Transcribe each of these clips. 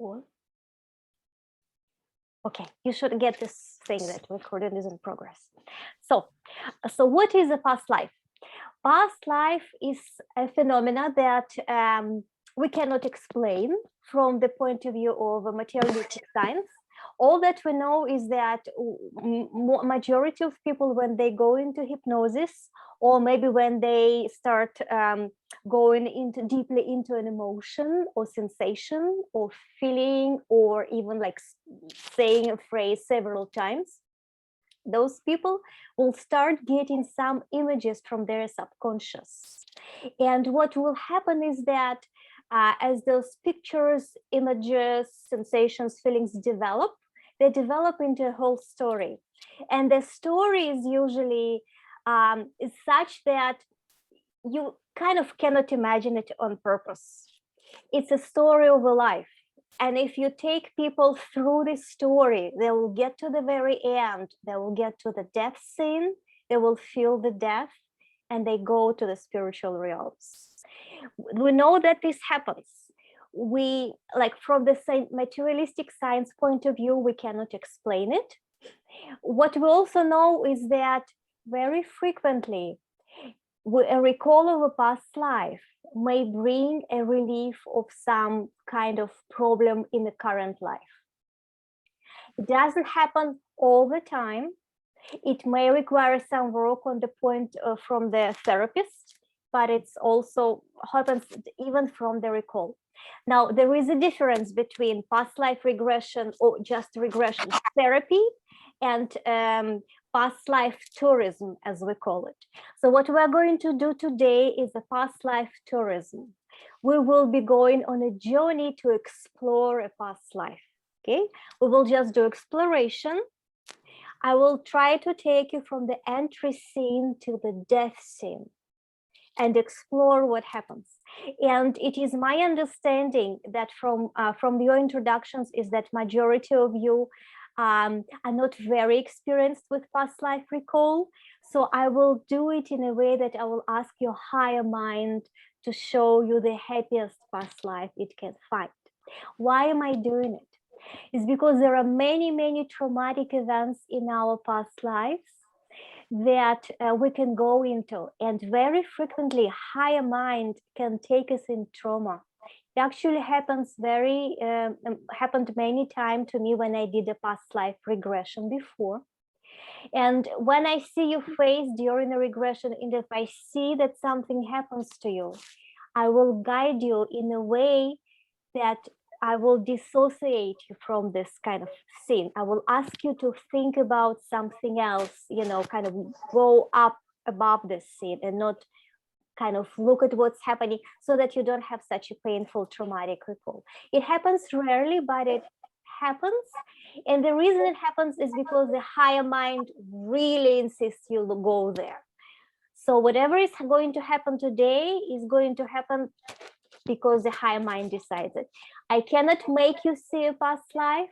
Or okay, you should get this thing that recording is in progress. So what is a past life? Past life is a phenomena that we cannot explain from the point of view of a materialistic science. All that we know is that majority of people, when they go into hypnosis, or maybe when they start going deeply into an emotion or sensation or feeling, or even like saying a phrase several times, those people will start getting some images from their subconscious. And what will happen is that as those pictures, images, sensations, feelings develop, they develop into a whole story. And the story is usually is such that you kind of cannot imagine it on purpose. It's a story of a life. And if you take people through this story, they will get to the very end. They will get to the death scene. They will feel the death, and they go to the spiritual realms. We know that this happens. We, like, from the materialistic science point of view, we cannot explain it. What we also know is that very frequently, a recall of a past life may bring a relief of some kind of problem in the current life. It doesn't happen all the time. It may require some work on the point from the therapist, but it's also happens even from the recall. Now, there is a difference between past life regression or just regression therapy and past life tourism, as we call it. So what we're going to do today is a past life tourism. We will be going on a journey to explore a past life. Okay, we will just do exploration. I will try to take you from the entry scene to the death scene and explore what happens. And it is my understanding that from your introductions is that majority of you are not very experienced with past life recall. So I will do it in a way that I will ask your higher mind to show you the happiest past life it can find. Why am I doing it? It's because there are many, many traumatic events in our past lives that we can go into, and very frequently higher mind can take us in trauma. It actually happens happened many times to me when I did a past life regression before. And when I see your face during a regression, and if I see that something happens to you, I will guide you in a way that I will dissociate you from this kind of scene. I will ask you to think about something else, kind of go up above this scene and not kind of look at what's happening, so that you don't have such a painful traumatic recall. It happens rarely, but it happens. And the reason it happens is because the higher mind really insists you go there. So whatever is going to happen today is going to happen because the higher mind decides it. I cannot make you see a past life.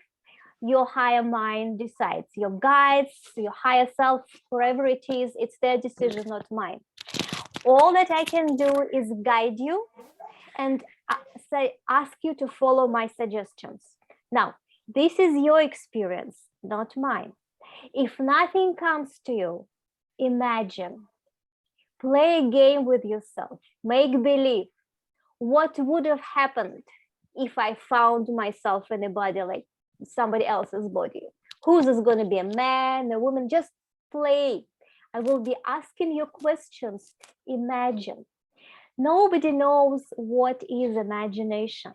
Your higher mind decides. Your guides, your higher self, wherever it is, it's their decision, not mine. All that I can do is guide you and ask you to follow my suggestions. Now, this is your experience, not mine. If nothing comes to you, imagine. Play a game with yourself. Make believe. What would have happened if I found myself in a body like somebody else's body? Who's this going to be, a man, a woman? Just play. I will be asking you questions. Imagine. Nobody knows what is imagination.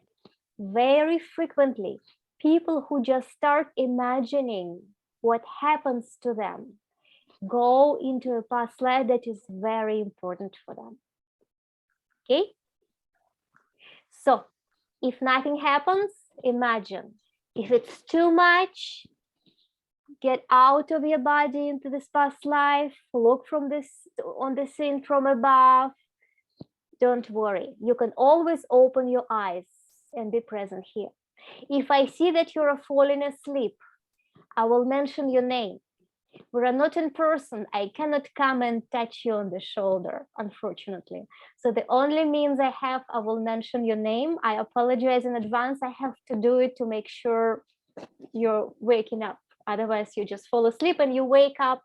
Very frequently, people who just start imagining what happens to them go into a past life that is very important for them. Okay? So, if nothing happens, imagine. If it's too much, get out of your body into this past life, look on the scene from above. Don't worry, you can always open your eyes and be present here. If I see that you're falling asleep, I will mention your name. We are not in person. I cannot come and touch you on the shoulder, unfortunately. So the only means I have, I will mention your name. I apologize in advance. I have to do it to make sure you're waking up. Otherwise, you just fall asleep and you wake up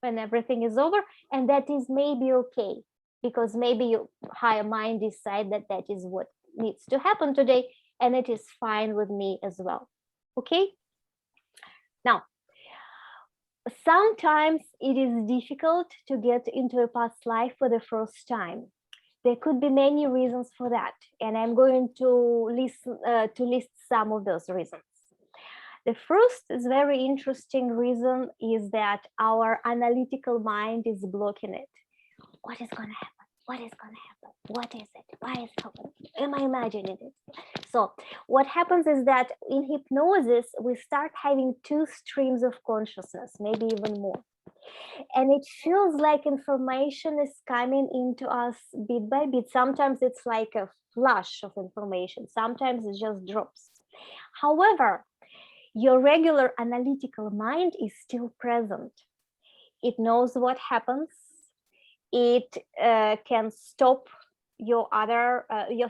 when everything is over. And that is maybe okay, because maybe your higher mind decide that that is what needs to happen today. And it is fine with me as well. Okay? Now, sometimes it is difficult to get into a past life for the first time. There could be many reasons for that, and I'm going to list some of those reasons. The first is very interesting reason is that our analytical mind is blocking it. What is going to happen? What is going to happen? What is it? Why is it happening? Am I imagining it? So what happens is that in hypnosis, we start having two streams of consciousness, maybe even more. And it feels like information is coming into us bit by bit. Sometimes it's like a flash of information. Sometimes it just drops. However, your regular analytical mind is still present. It knows what happens. It can stop your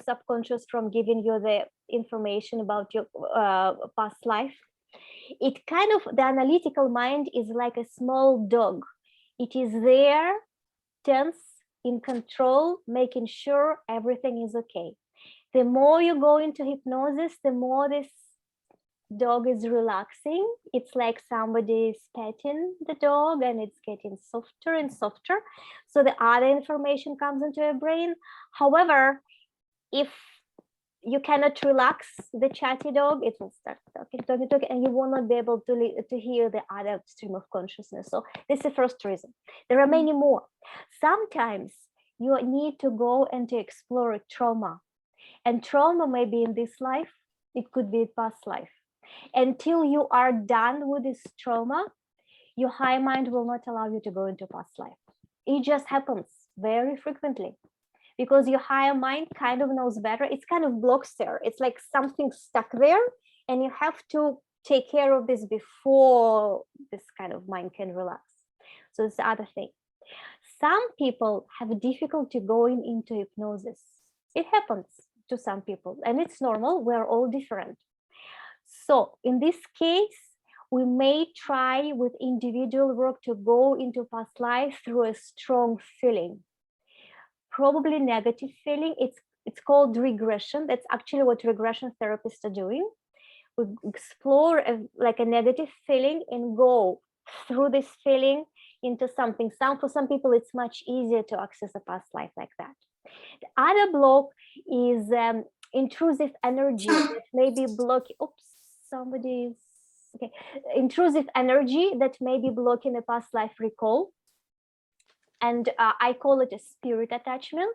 subconscious from giving you the information about your past life. It kind of, the analytical mind is like a small dog. It is there, tense, in control, making sure everything is okay. The more you go into hypnosis, the more this dog is relaxing. It's like somebody is petting the dog and it's getting softer and softer. So the other information comes into your brain. However, if you cannot relax the chatty dog, it will start talking, and you will not be able to hear the other stream of consciousness. So this is the first reason. There are many more. Sometimes you need to go and to explore a trauma. And trauma may be in this life, it could be a past life. Until you are done with this trauma, your high mind will not allow you to go into past life. It just happens very frequently because your higher mind kind of knows better. It's kind of blocks there. It's like something stuck there, and you have to take care of this before this kind of mind can relax. So it's the other thing. Some people have difficulty going into hypnosis. It happens to some people, and it's normal. We're all different. So in this case, we may try with individual work to go into past life through a strong feeling, probably negative feeling. It's called regression. That's actually what regression therapists are doing. We explore like a negative feeling and go through this feeling into something. For some people, it's much easier to access a past life like that. The other block is intrusive energy that may be blocking. Oops, somebody's okay. Intrusive energy that may be blocking a past life recall, and I call it a spirit attachment.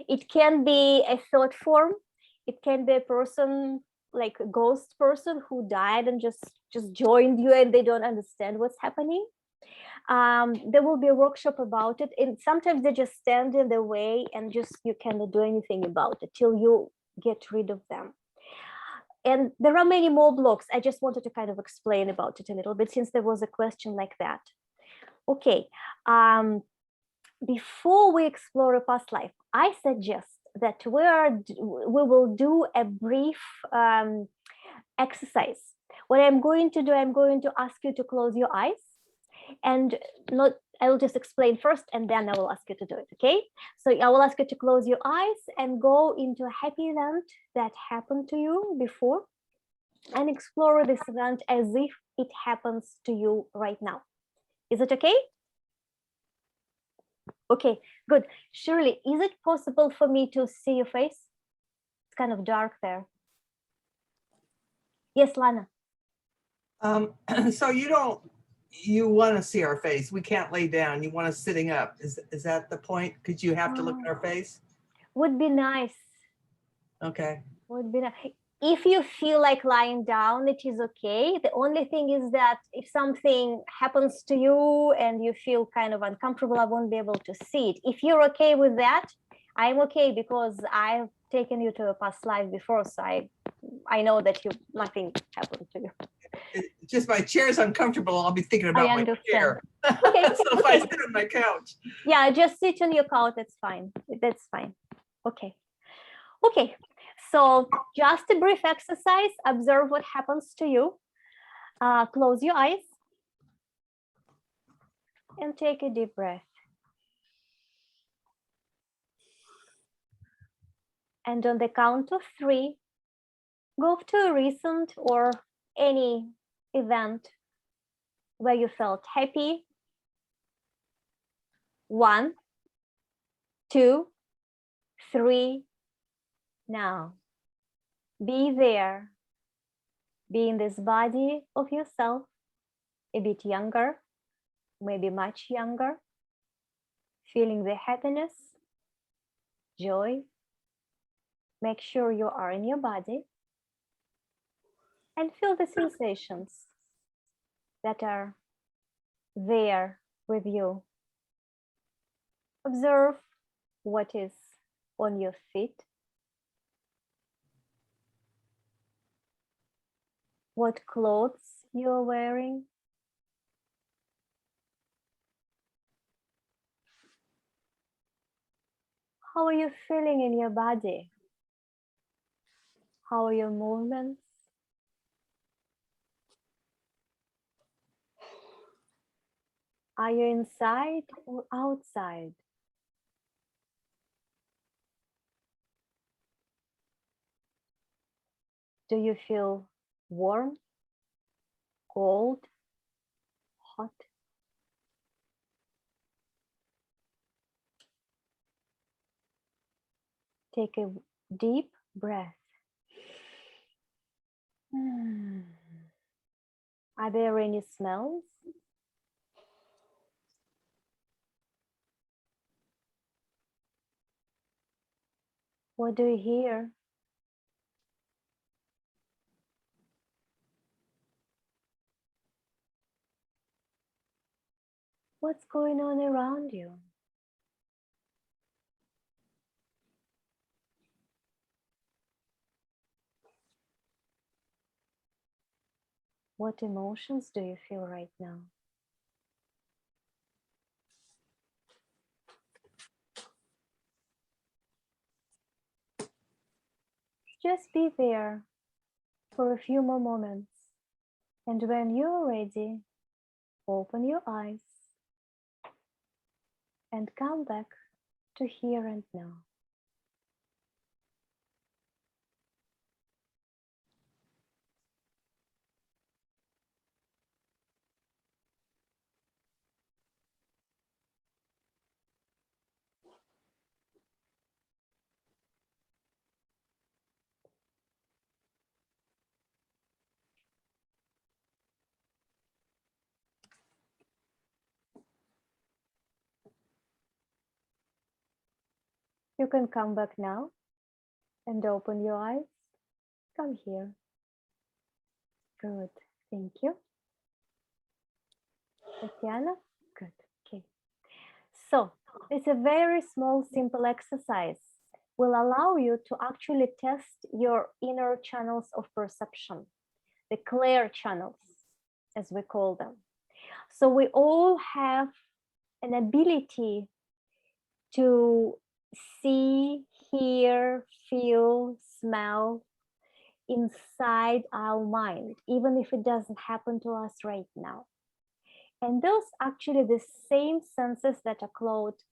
It can be a thought form. It can be a person, like a ghost person who died and just joined you, and they don't understand what's happening. There will be a workshop about it, and sometimes they just stand in the way and just you cannot do anything about it till you get rid of them. And there are many more blocks. I just wanted to kind of explain about it a little bit since there was a question like that. Okay, before we explore a past life, I suggest that we will do a brief exercise. What I'm going to do, I'm going to ask you to close your eyes, and I will just explain first, and then I will ask you to do it, okay? So I will ask you to close your eyes and go into a happy event that happened to you before, and explore this event as if it happens to you right now. Is it okay? Okay, good. Shirley, is it possible for me to see your face? It's kind of dark there. Yes, Lana. So you want to see our face. We can't lay down. You want us sitting up. Is that the point? Because you have to look at our face? Would be nice. Okay. Would be nice. If you feel like lying down, it is okay. The only thing is that if something happens to you and you feel kind of uncomfortable, I won't be able to see it. If you're okay with that, I'm okay, because I've taken you to a past life before, so I know that nothing happened to you. Just my chair's uncomfortable. I'll be thinking about I my understand. chair. Okay. So if I sit on my couch. Yeah, just sit on your couch. That's fine. That's fine. Okay. Okay. So just a brief exercise. Observe what happens to you. Close your eyes and take a deep breath. And on the count of 3, go to a recent or any event where you felt happy. 1, 2, 3. Now, be there. Be in this body of yourself, a bit younger, maybe much younger, feeling the happiness, joy. Make sure you are in your body and feel the sensations that are there with you. Observe what is on your feet, what clothes you are wearing, how are you feeling in your body, how are your movements, are you inside or outside? Do you feel warm, cold, hot? Take a deep breath. Are there any smells? What do you hear? What's going on around you? What emotions do you feel right now? Just be there for a few more moments. And when you're ready, open your eyes and come back to here and now. You can come back now and open your eyes. Come here. Good. Thank you. Tatiana? Good. Okay. So it's a very small, simple exercise. Will allow you to actually test your inner channels of perception, the clear channels, as we call them. So we all have an ability to see, hear, feel, smell inside our mind, even if it doesn't happen to us right now. And those actually the same senses that are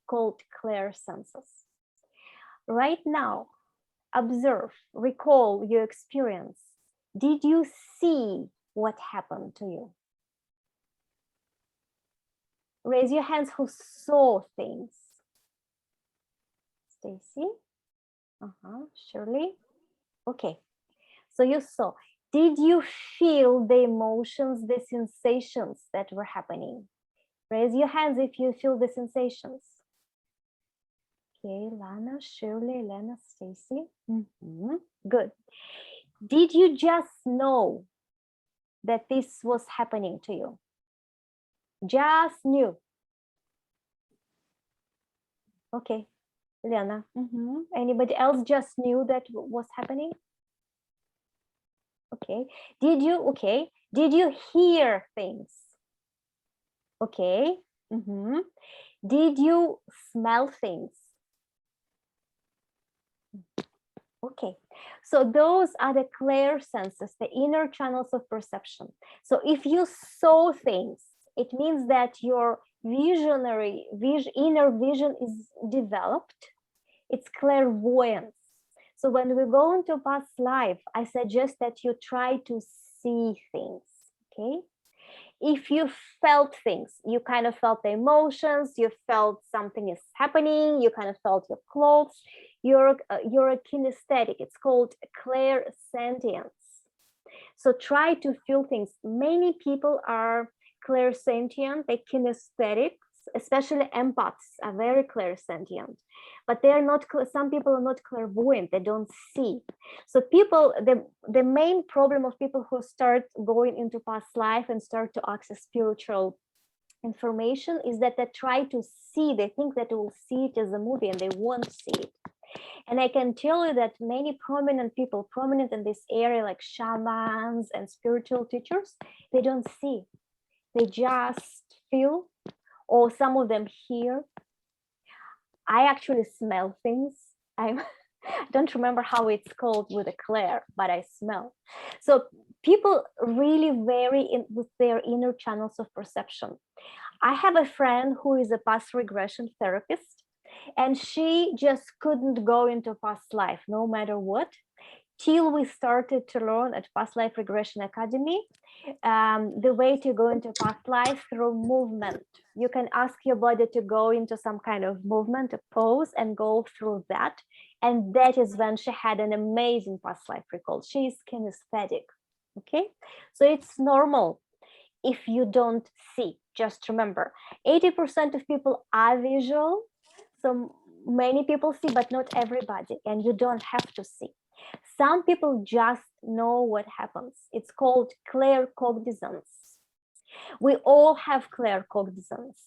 called clear senses. Right now, observe, recall your experience. Did you see what happened to you? Raise your hands who saw things. Stacy? Shirley? Okay, so you saw. Did you feel the emotions, the sensations that were happening? Raise your hands if you feel the sensations. Okay, Lana, Shirley, Elena, Stacy. Good. Did you just know that this was happening to you? Just knew. Okay, Lena. Anybody else just knew that was happening? Okay. Did you? Okay. Did you hear things? Okay. Did you smell things? Okay, so those are the clear senses, the inner channels of perception. So if you saw things, it means that your inner vision is developed. It's clairvoyance. So when we go into past life, I suggest that you try to see things, okay? If you felt things, you kind of felt the emotions, you felt something is happening, you kind of felt your clothes, you're a kinesthetic. It's called clairsentience. So try to feel things. Many people are clairsentient, they're kinesthetics, especially empaths are very clairsentient, but they're not, some people are not clairvoyant, they don't see. So people, the main problem of people who start going into past life and start to access spiritual information is that they try to see, they think that they will see it as a movie and they won't see it. And I can tell you that many prominent people, prominent in this area, like shamans and spiritual teachers, they don't see. They just feel, or some of them hear. I actually smell things. I don't remember how it's called with a clair, but I smell. So people really vary with their inner channels of perception. I have a friend who is a past regression therapist, and she just couldn't go into past life no matter what, till we started to learn at Past Life Regression Academy the way to go into past life through movement. You can ask your body to go into some kind of movement, a pose, and go through that. And that is when she had an amazing past life recall. She is kinesthetic. Okay, so it's normal if you don't see. Just remember, 80% of people are visual. So many people see, but not everybody, and you don't have to see. Some people just know what happens. It's called claircognizance. We all have claircognizance.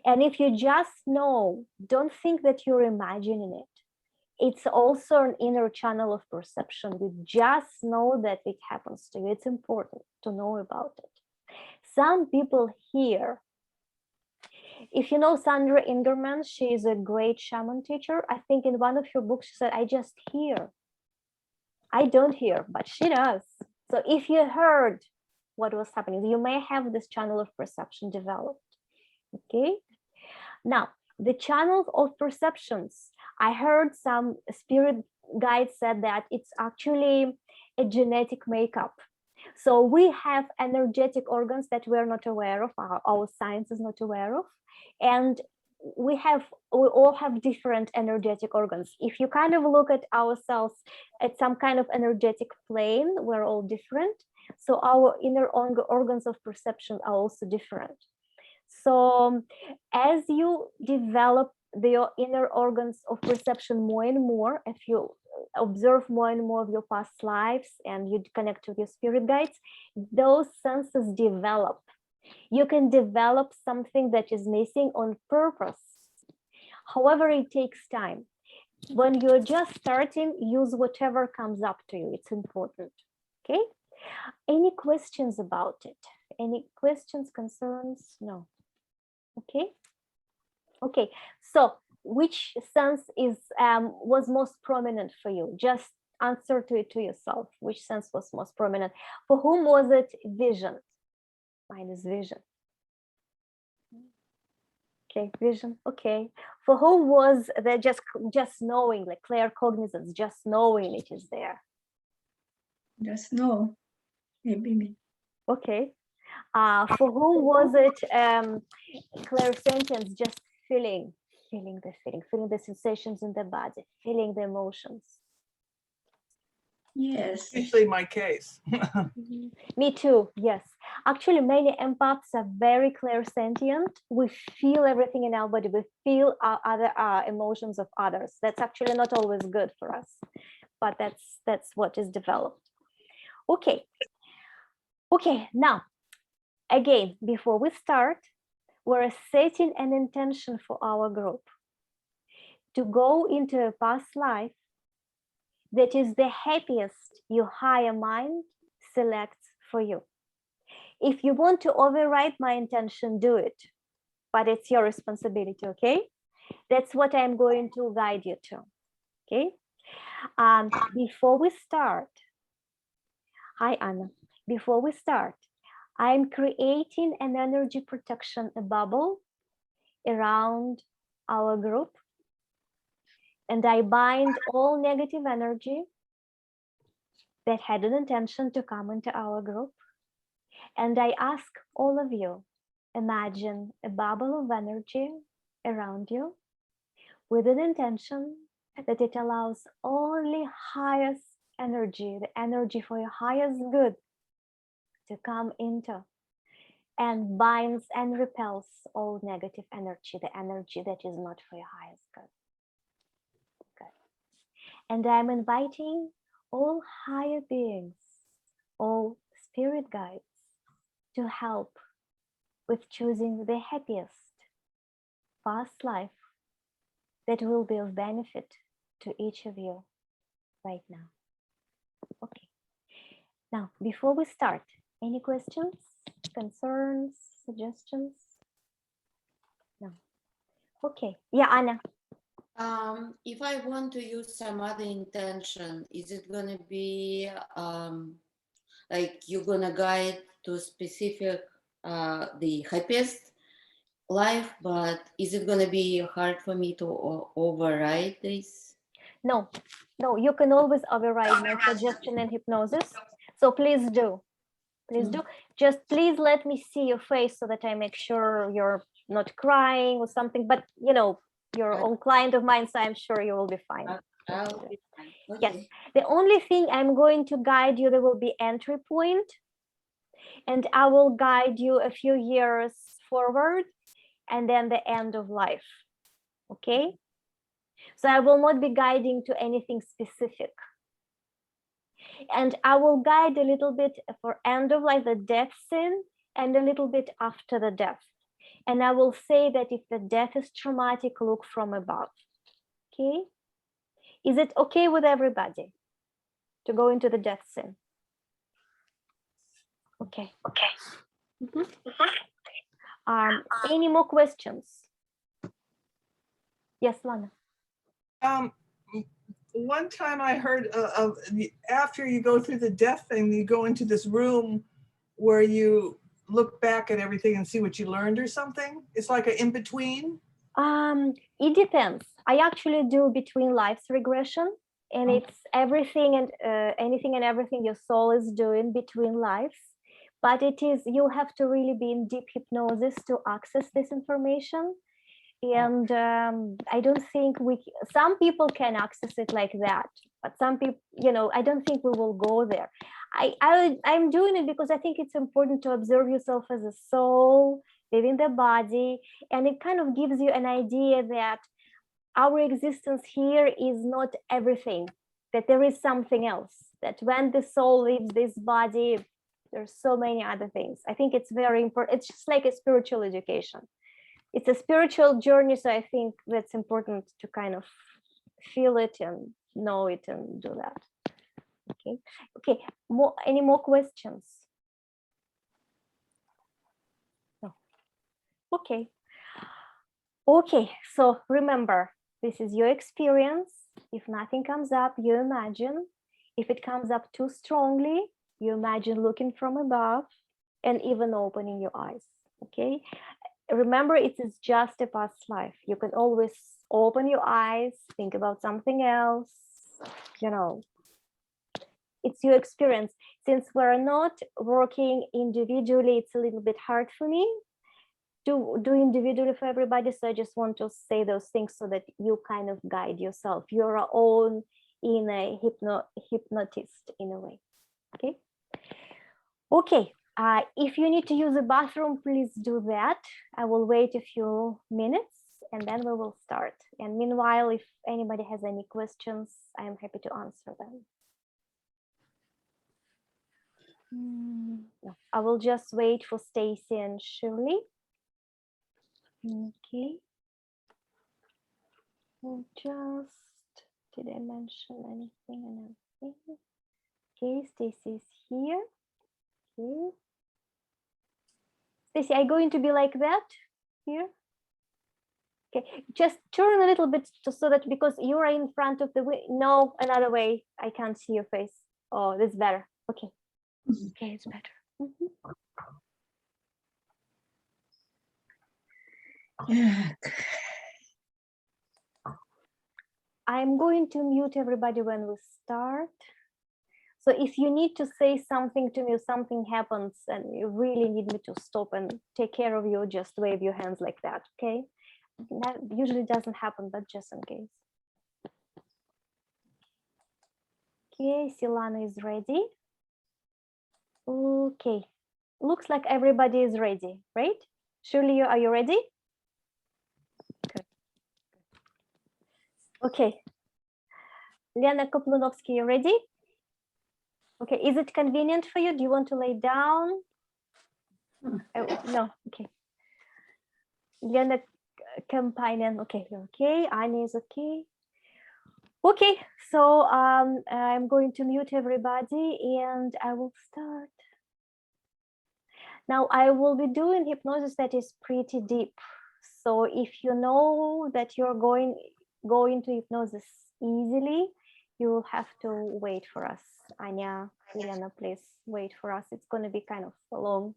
And if you just know, don't think that you're imagining it. It's also an inner channel of perception. You just know that it happens to you. It's important to know about it. Some people hear. If you know Sandra Ingerman, she is a great shaman teacher. I think in one of her books, she said, I just hear. I don't hear, but she does. So if you heard what was happening, you may have this channel of perception developed. Okay. Now, the channel of perceptions, I heard some spirit guides said that it's actually a genetic makeup. So we have energetic organs that we're not aware of, our science is not aware of. And we all have different energetic organs. If you kind of look at ourselves at some kind of energetic plane, we're all different. So our inner organs of perception are also different. So as you develop your inner organs of perception more and more, if you observe more and more of your past lives and you connect with your spirit guides, those senses develop. You can develop something that is missing on purpose. However, it takes time. When you're just starting, use whatever comes up to you. It's important. Okay? Any questions about it? Any questions, concerns? No. Okay. Okay. So which sense was most prominent for you? Just answer to it to yourself. Which sense was most prominent? For whom was it vision? Mine is vision. Okay, vision. Okay. For whom was that just knowing, like claircognizance, just knowing it is there? Just know. Maybe me. Okay. For whom was it clairsentience, just feeling the sensations in the body, feeling the emotions? Yes. Usually my case. Me too, yes. Actually, many empaths are very clairsentient. We feel everything in our body. We feel our other emotions of others. That's actually not always good for us, but that's what is developed. Okay. Okay, now, again, before we start, we're setting an intention for our group to go into a past life that is the happiest your higher mind selects for you. If you want to override my intention, do it, but it's your responsibility, okay? That's what I'm going to guide you to, okay? Before we start, hi, Anna. Before we start, I'm creating an energy protection, a bubble around our group. And I bind all negative energy that had an intention to come into our group. And I ask all of you, imagine a bubble of energy around you with an intention that it allows only highest energy, the energy for your highest good to come into, and binds and repels all negative energy, the energy that is not for your highest good. And I'm inviting all higher beings, all spirit guides, to help with choosing the happiest past life that will be of benefit to each of you right now. Okay. Now, before we start, any questions, concerns, suggestions? No. Okay. Yeah, Anna. If I want to use some other intention, is it gonna be like you're gonna guide to specific the happiest life, but is it gonna be hard for me to override this? No, you can always override my suggestion and hypnosis. So please do. Please do. Just please let me see your face so that I make sure you're not crying or something. But you know, you're an old client of mine, so I'm sure you will be fine. I'll be fine. Okay. Yes. The only thing I'm going to guide you, there will be entry point, and I will guide you a few years forward, and then the end of life. Okay. So I will not be guiding to anything specific. And I will guide a little bit for end of life, the death scene, and a little bit after the death. And I will say that if the death is traumatic, look from above. Okay? Is it okay with everybody to go into the death scene? Okay. Okay. Any more questions? Yes, Lana. One time I heard of after you go through the death thing, you go into this room where you look back at everything and see what you learned or something. It's like an in-between. It depends. I actually do between lives regression, and it's everything and anything and everything your soul is doing between lives. But it is, you have to really be in deep hypnosis to access this information. And I don't think some people can access it like that, but some people, you know, I don't think we will go there. I'm doing it because I think it's important to observe yourself as a soul within the body, and it kind of gives you an idea that our existence here is not everything, that there is something else, that when the soul leaves this body, there's so many other things. I think it's very important. It's just like a spiritual education. It's a spiritual journey, so I think that's important to kind of feel it and know it and do that. Okay. Any more questions? No. Okay. So remember, this is your experience. If nothing comes up, you imagine. If it comes up too strongly, you imagine looking from above and even opening your eyes. Okay. Remember, it is just a past life. You can always open your eyes, think about something else, you know. It's your experience. Since we're not working individually, it's a little bit hard for me to do individually for everybody. So I just want to say those things so that you kind of guide yourself. You're your own inner hypnotist in a way. Okay. If you need to use a bathroom, please do that. I will wait a few minutes and then we will start. And meanwhile, if anybody has any questions, I am happy to answer them. No, I will just wait for Stacy and Shirley. Okay. Did I mention anything and everything? Okay, Stacy is here. Okay. Stacy, are you going to be like that here? Okay, just turn a little bit so that because you are in front of the window. No, another way. I can't see your face. Oh, that's better. Okay. Okay, it's better. Yeah. I'm going to mute everybody when we start. So if you need to say something to me, if something happens and you really need me to stop and take care of you, just wave your hands like that, okay? That usually doesn't happen, but just in case. Okay, Silana is ready. Okay, looks like everybody is ready, right? Shirley, are you ready? Good. Okay. Lena Koplunovsky, you ready? Okay, is it convenient for you? Do you want to lay down? Oh, no, okay. Lena Kampainen, okay, you're okay. Anya is okay. Okay, so I'm going to mute everybody and I will start. Now I will be doing hypnosis that is pretty deep. So if you know that you're going to hypnosis easily, you will have to wait for us. Anya, Elena, please wait for us. It's going to be kind of a long,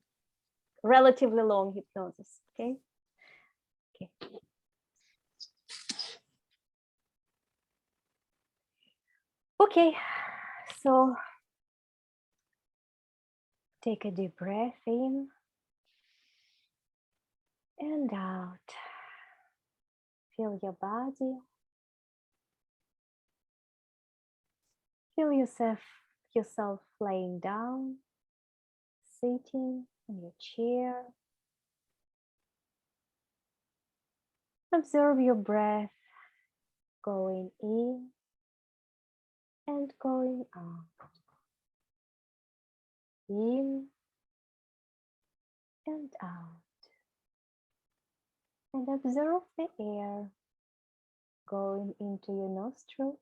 relatively long hypnosis, okay? Okay. Okay, so take a deep breath in and out. Feel your body. Feel yourself laying down, sitting in your chair. Observe your breath going in and going out. In and out. And observe the air going into your nostrils.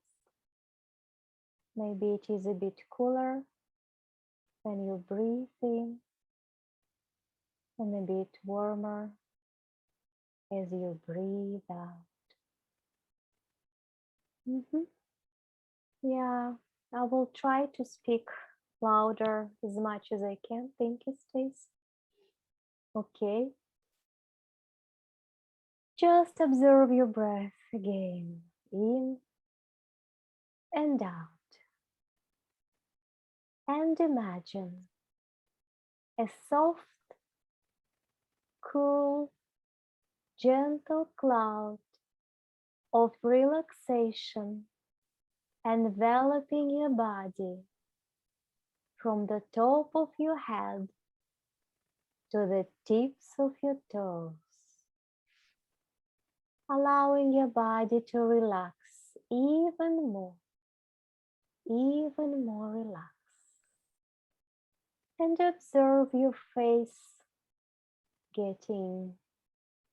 Maybe it is a bit cooler when you breathe in and a bit warmer as you breathe out. Yeah, I will try to speak louder as much as I can. Thank you, Stace. Okay. Just observe your breath again, in and out. And imagine a soft, cool, gentle cloud of relaxation enveloping your body from the top of your head to the tips of your toes, allowing your body to relax even more relaxed. And observe your face getting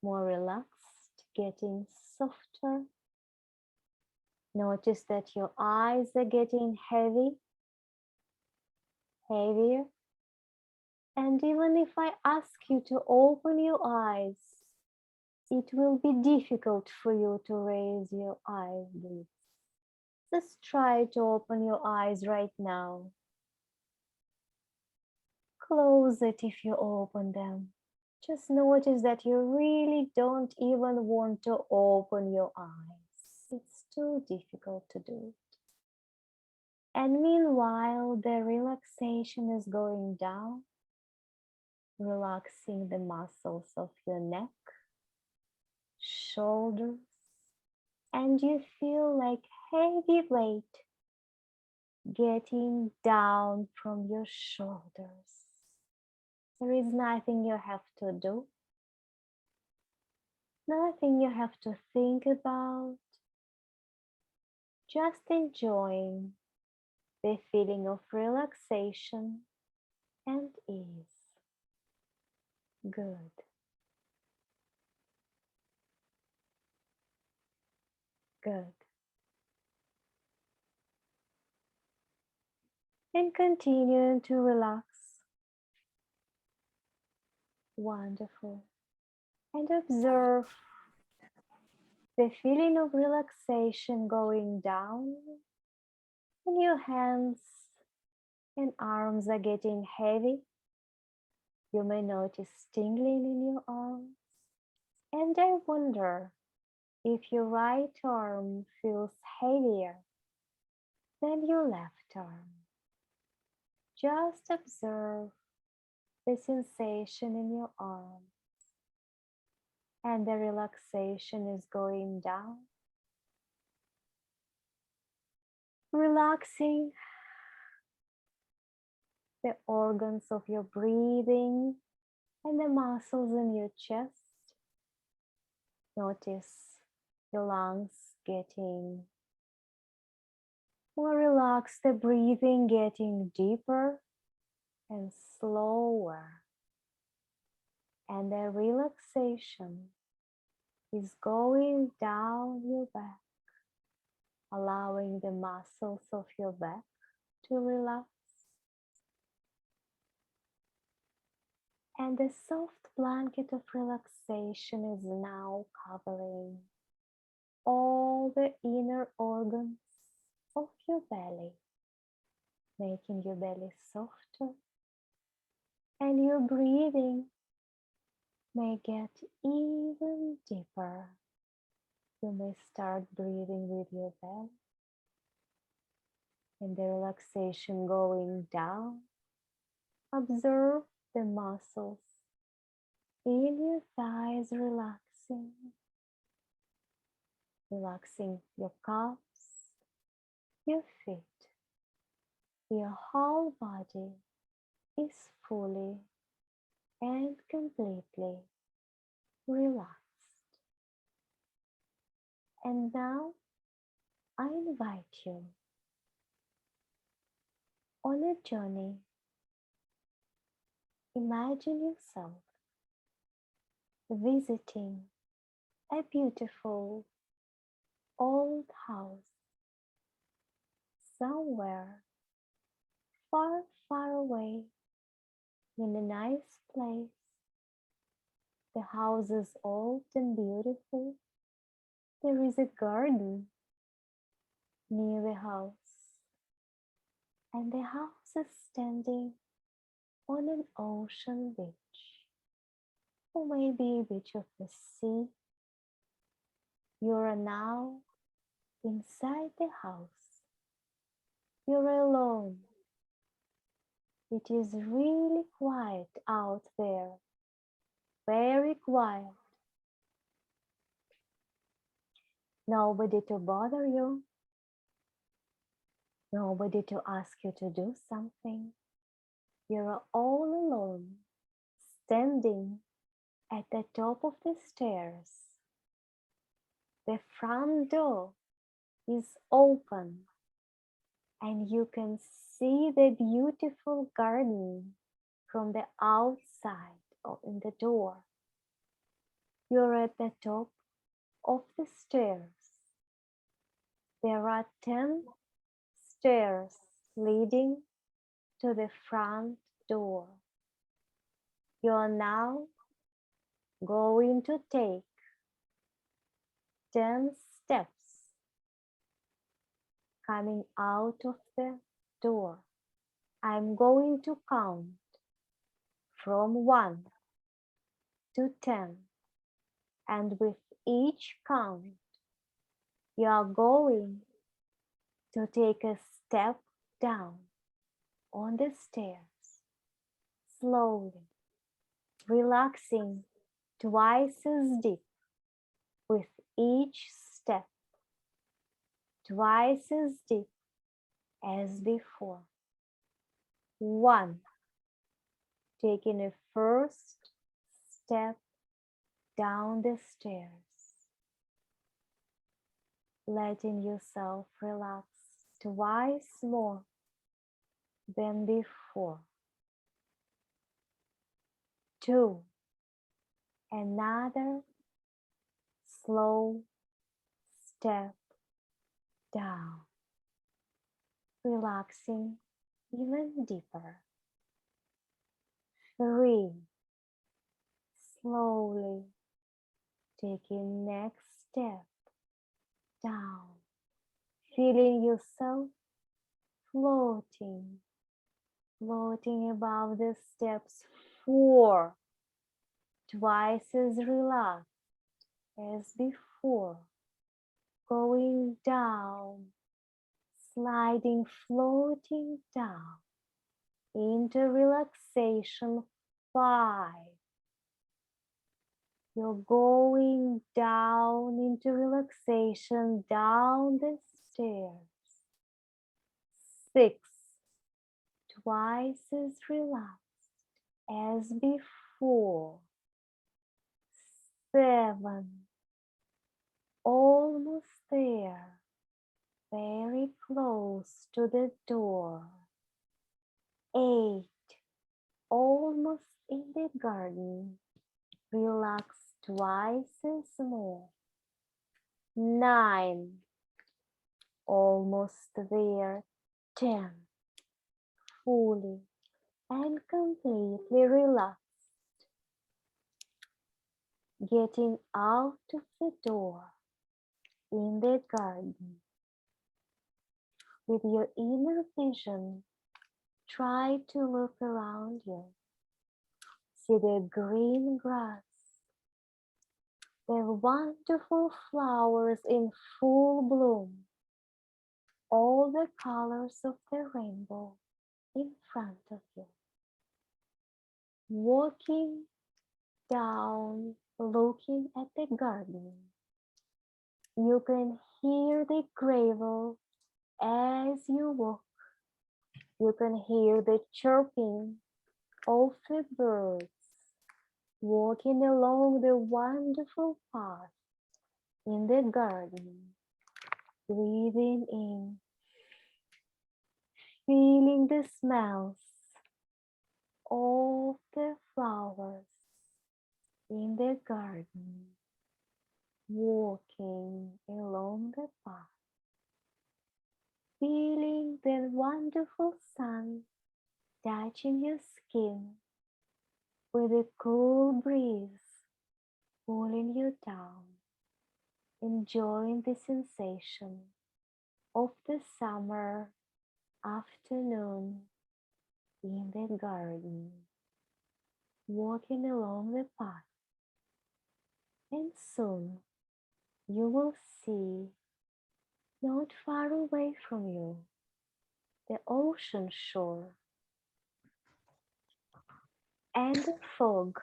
more relaxed, getting softer. Notice that your eyes are getting heavier. And even if I ask you to open your eyes, it will be difficult for you to raise your eyelids. Just try to open your eyes right now. Close it if you open them. Just notice that you really don't even want to open your eyes. It's too difficult to do it. And meanwhile, the relaxation is going down, relaxing the muscles of your neck, shoulders, and you feel like heavy weight getting down from your shoulders. There is nothing you have to do, nothing you have to think about, just enjoying the feeling of relaxation and ease. Good. Good. And continuing to relax Wonderful. And observe the feeling of relaxation going down, and your hands and arms are getting heavy. You may notice tingling in your arms. And I wonder if your right arm feels heavier than your left arm. Just observe the sensation in your arm, and the relaxation is going down. Relaxing the organs of your breathing and the muscles in your chest. Notice your lungs getting more relaxed, the breathing getting deeper and slower. And the relaxation is going down your back, allowing the muscles of your back to relax. And the soft blanket of relaxation is now covering all the inner organs of your belly, making your belly softer, and your breathing may get even deeper. You may start breathing with your belly, and the relaxation going down. Observe the muscles in your thighs relaxing, relaxing your calves, your feet. Your whole body is fully and completely relaxed. And now I invite you on a journey. Imagine yourself visiting a beautiful old house somewhere far, far away in a nice place. The house is old and beautiful. There is a garden near the house, and the house is standing on an ocean beach, or maybe a beach of the sea. You are now inside the house. You're alone. It is really quiet out there, very quiet. Nobody to bother you, nobody to ask you to do something. You're all alone, standing at the top of the stairs. The front door is open, and you can see the beautiful garden from the outside in the door. You're at the top of the stairs. There are 10 stairs leading to the front door. You're now going to take 10 steps coming out of the door. I'm going to count from 1 to 10, and with each count, you are going to take a step down on the stairs, slowly, relaxing twice as deep with each step, twice as deep as before. 1, taking a first step down the stairs, letting yourself relax twice more than before. 2, another slow step down, relaxing even deeper. 3, slowly taking next step down, feeling yourself floating, floating above the steps 4, twice as relaxed as before, going down, sliding, floating down into relaxation 5. You're going down into relaxation down the stairs. 6, twice as relaxed as before. 7, almost there, very close to the door. 8, almost in the garden, relax twice as more. 9, almost there. 10, fully and completely relaxed. Getting out of the door in the garden. With your inner vision, try to look around you. See the green grass, the wonderful flowers in full bloom, all the colors of the rainbow in front of you. Walking down, looking at the garden, you can hear the gravel as you walk. You can hear the chirping of the birds walking along the wonderful path in the garden, breathing in, feeling the smells of the flowers in the garden, walking along the path, feeling the wonderful sun touching your skin with a cool breeze pulling you down, enjoying the sensation of the summer afternoon in the garden, walking along the path, and soon you will see, not far away from you, the ocean shore and the fog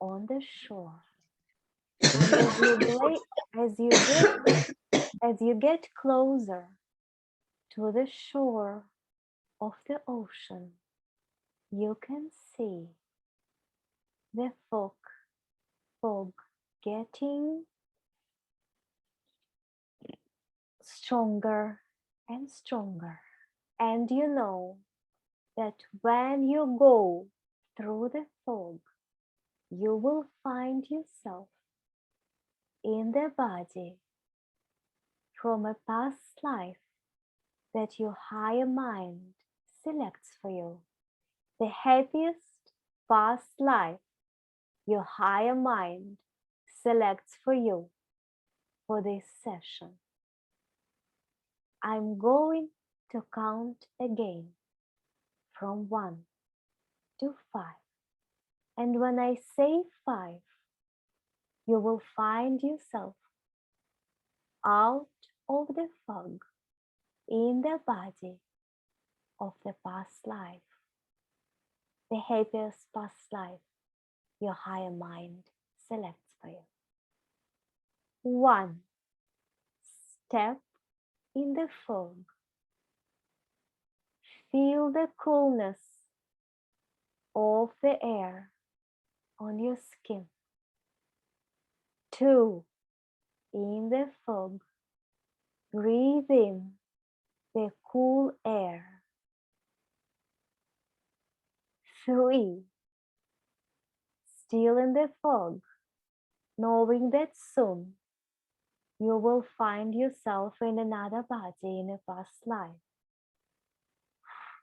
on the shore. And as you get closer to the shore of the ocean, you can see the fog getting stronger and stronger. And you know that when you go through the fog, you will find yourself in the body from a past life that your higher mind selects for you. The happiest past life your higher mind selects for you for this session. I'm going to count again from 1 to 5. And when I say 5, you will find yourself out of the fog in the body of the past life, the happiest past life your higher mind selects for you. 1, step in the fog. Feel the coolness of the air on your skin. 2, in the fog, breathe in the cool air. 3, still in the fog, knowing that soon you will find yourself in another body in a past life.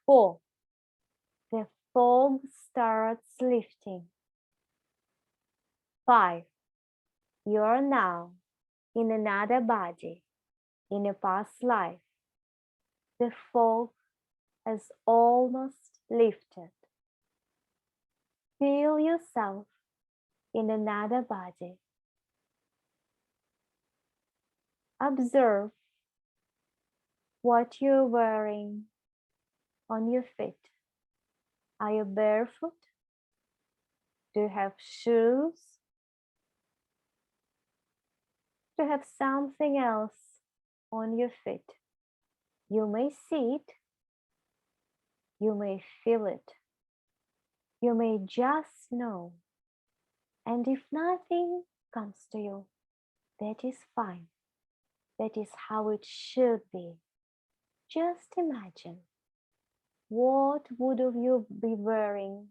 4, the fog starts lifting. 5. You are now in another body, in a past life. The fog has almost lifted. Feel yourself in another body. Observe what you're wearing on your feet. Are you barefoot? Do you have shoes? Do you have something else on your feet? You may see it. You may feel it. You may just know. And if nothing comes to you, that is fine. That is how it should be. Just imagine, what would you be wearing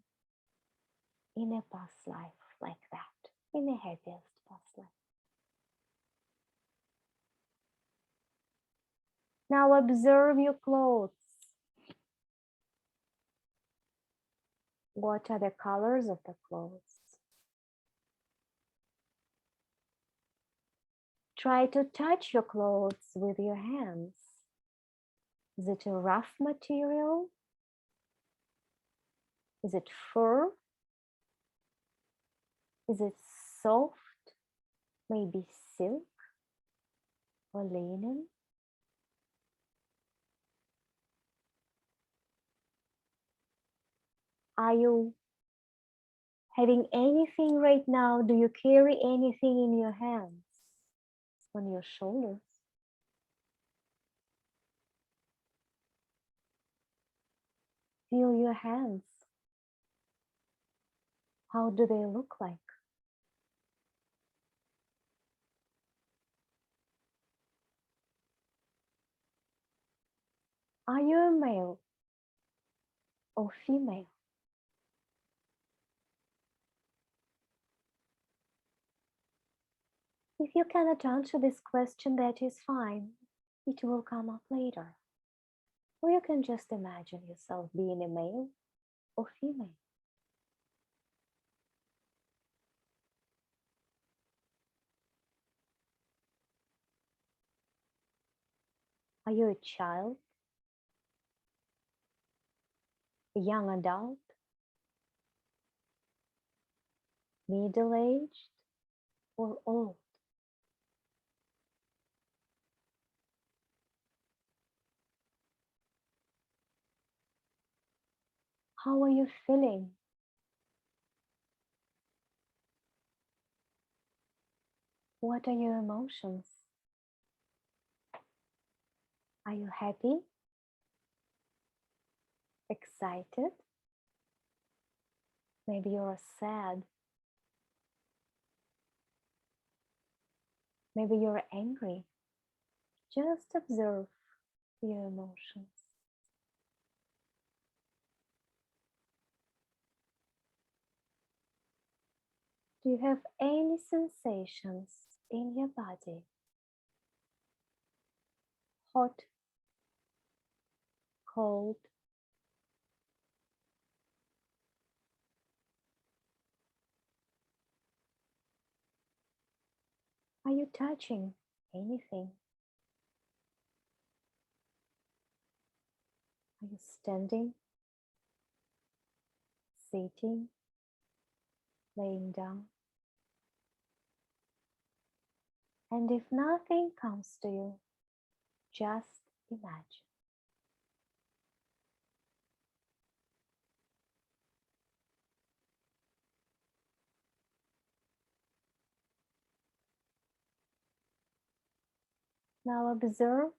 in a past life like that, in a happiest past life? Now observe your clothes. What are the colors of the clothes? Try to touch your clothes with your hands. Is it a rough material? Is it fur? Is it soft? Maybe silk or linen? Are you having anything right now? Do you carry anything in your hands, on your shoulders? Feel your hands. How do they look like? Are you a male or female? If you cannot answer this question, that is fine. It will come up later. Or you can just imagine yourself being a male or female. Are you a child? A young adult? Middle-aged or old? How are you feeling? What are your emotions? Are you happy? Excited? Maybe you're sad. Maybe you're angry. Just observe your emotions. Do you have any sensations in your body? Hot, cold? Are you touching anything? Are you standing, sitting, laying down? And if nothing comes to you, just imagine. Now observe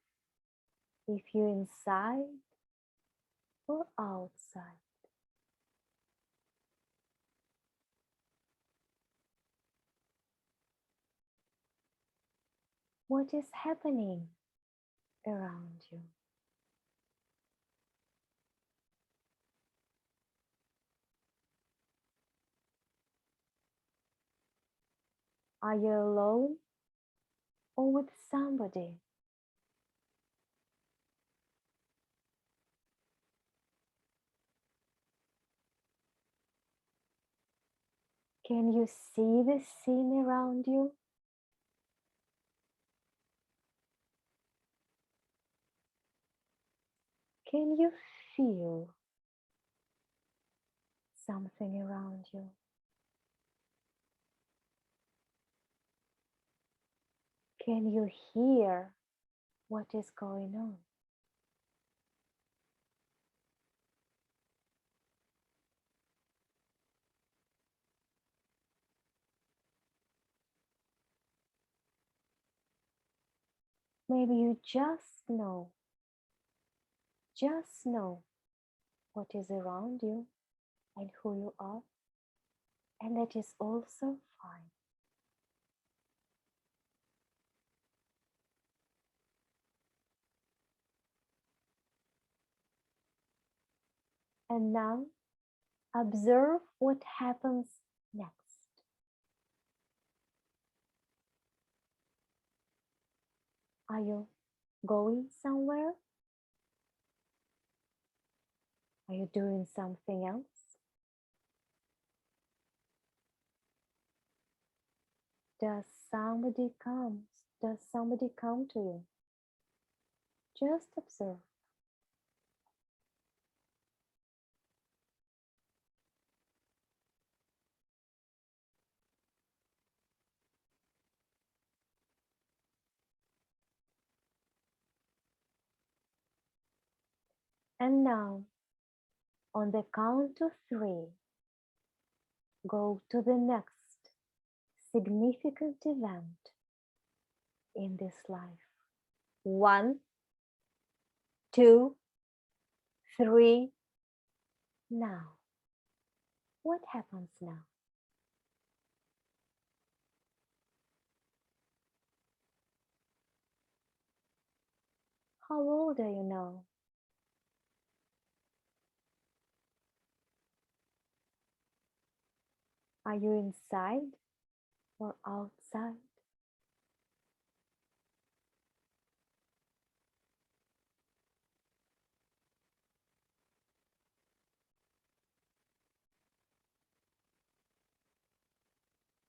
if you're inside or outside. What is happening around you? Are you alone or with somebody? Can you see the scene around you? Can you feel something around you? Can you hear what is going on? Maybe you just know what is around you and who you are, and that is also fine. And now observe what happens next. Are you going somewhere? Are you doing something else? Does somebody come to you? Just observe. And now, on the count of 3, go to the next significant event in this life. 1, 2, 3, now. What happens now? How old are you now? Are you inside or outside?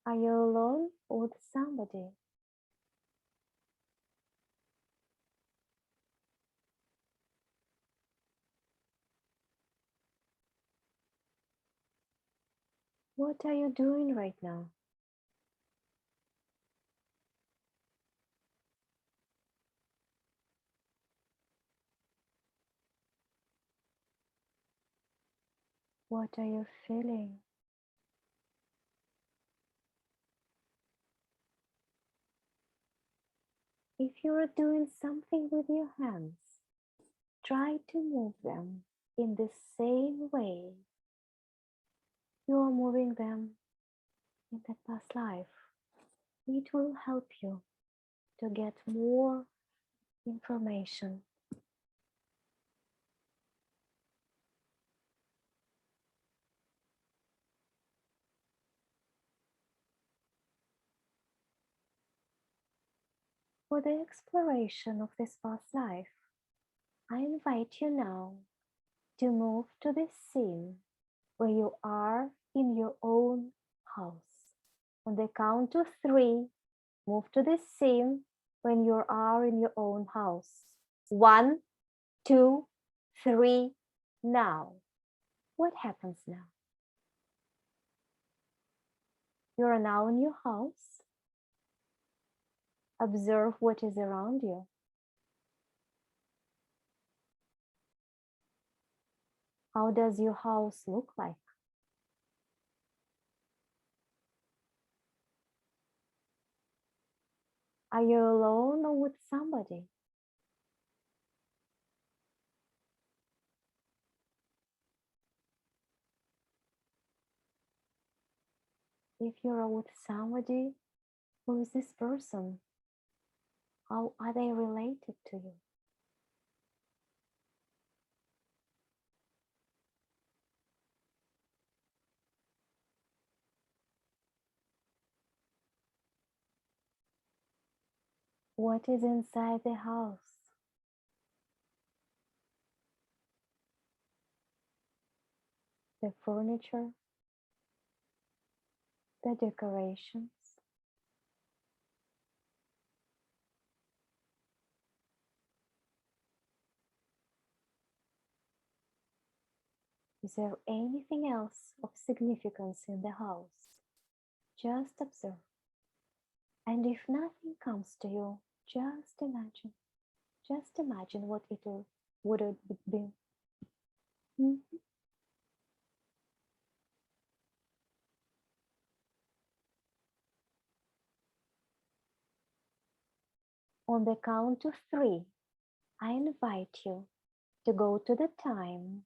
Are you alone or with somebody? What are you doing right now? What are you feeling? If you are doing something with your hands, try to move them in the same way you are moving them in the past life. It will help you to get more information. For the exploration of this past life, I invite you now to move to the scene where you are in your own house. On the count of 3, move to the scene when you are in your own house. 1, 2, 3, now. What happens now? You are now in your house. Observe what is around you. How does your house look like? Are you alone or with somebody? If you are with somebody, who is this person? How are they related to you? What is inside the house? The furniture, the decorations. Is there anything else of significance in the house? Just observe. And if nothing comes to you, just imagine. Just imagine what it would have been. On the count of 3, I invite you to go to the time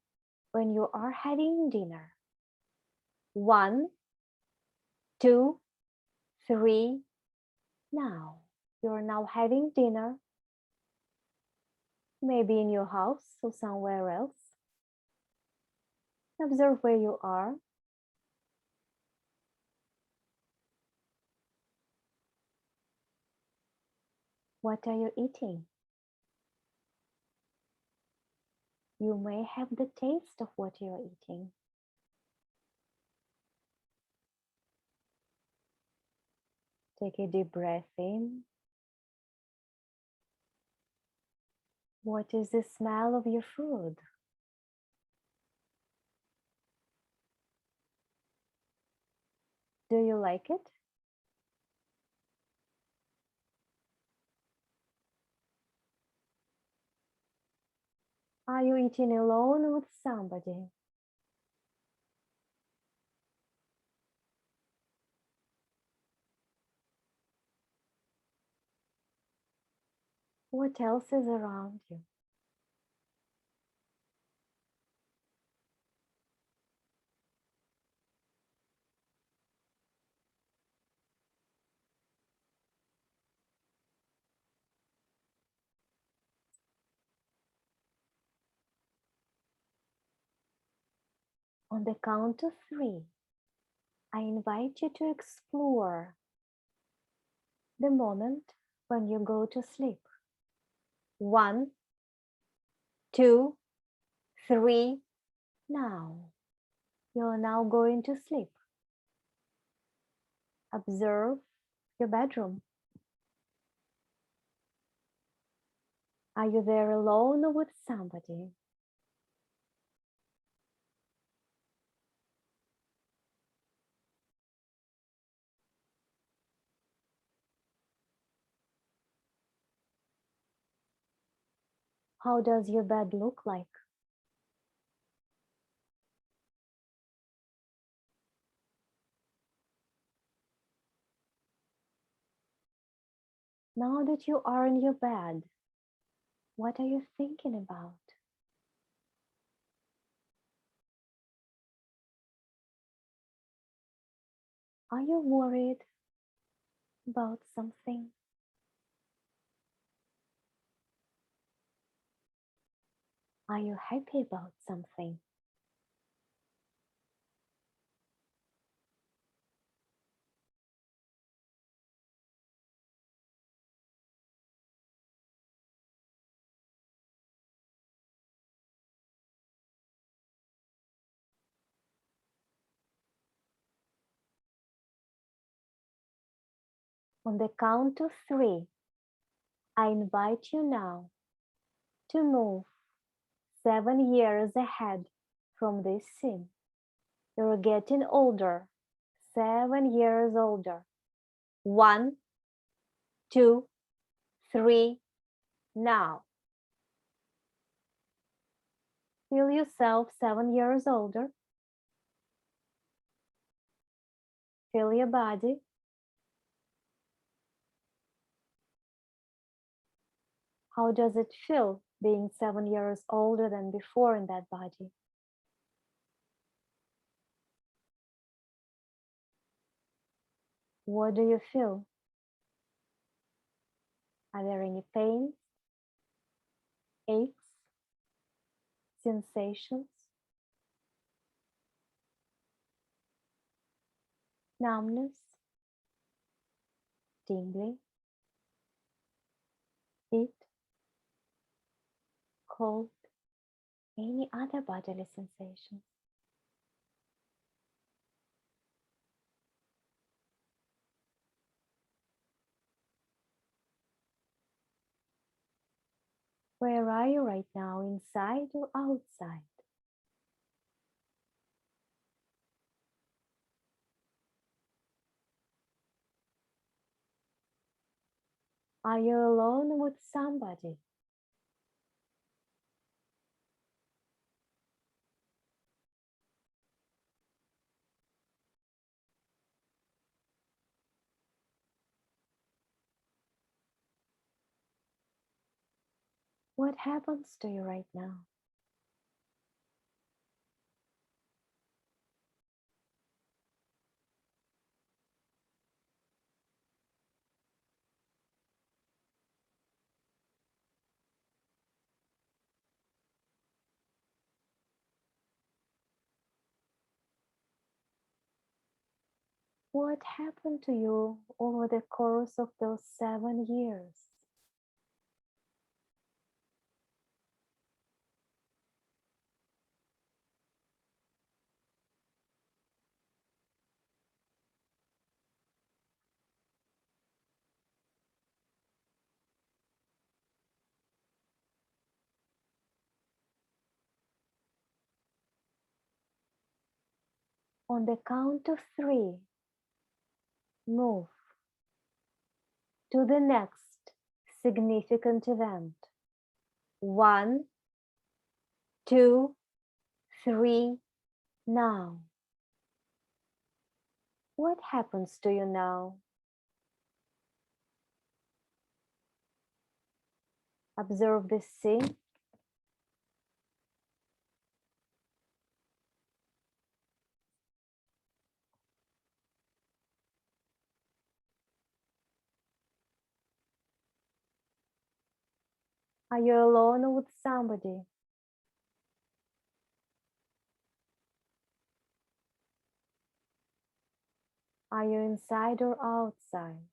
when you are having dinner. 1, 2, 3, now. You're now having dinner, maybe in your house or somewhere else. Observe where you are. What are you eating? You may have the taste of what you are eating. Take a deep breath in. What is the smell of your food? Do you like it? Are you eating alone with somebody? What else is around you? On the count of 3, I invite you to explore the moment when you go to sleep. 1, 2, 3, now. You're now going to sleep. Observe your bedroom. Are you there alone or with somebody? How does your bed look like? Now that you are in your bed, what are you thinking about? Are you worried about something? Are you happy about something? On the count of 3, I invite you now to move 7 years ahead from this scene. You're getting older, 7 years older. 1, 2, 3, now. Feel yourself 7 years older. Feel your body. How does it feel being 7 years older than before in that body? What do you feel? Are there any pains, aches, sensations, numbness, tingling, heat, cold, any other bodily sensations? Where are you right now, inside or outside? Are you alone with somebody? What happens to you right now? What happened to you over the course of those 7 years? On the count of 3, move to the next significant event. 1, 2, 3, now. What happens to you now? Observe this scene. Are you alone with somebody? Are you inside or outside?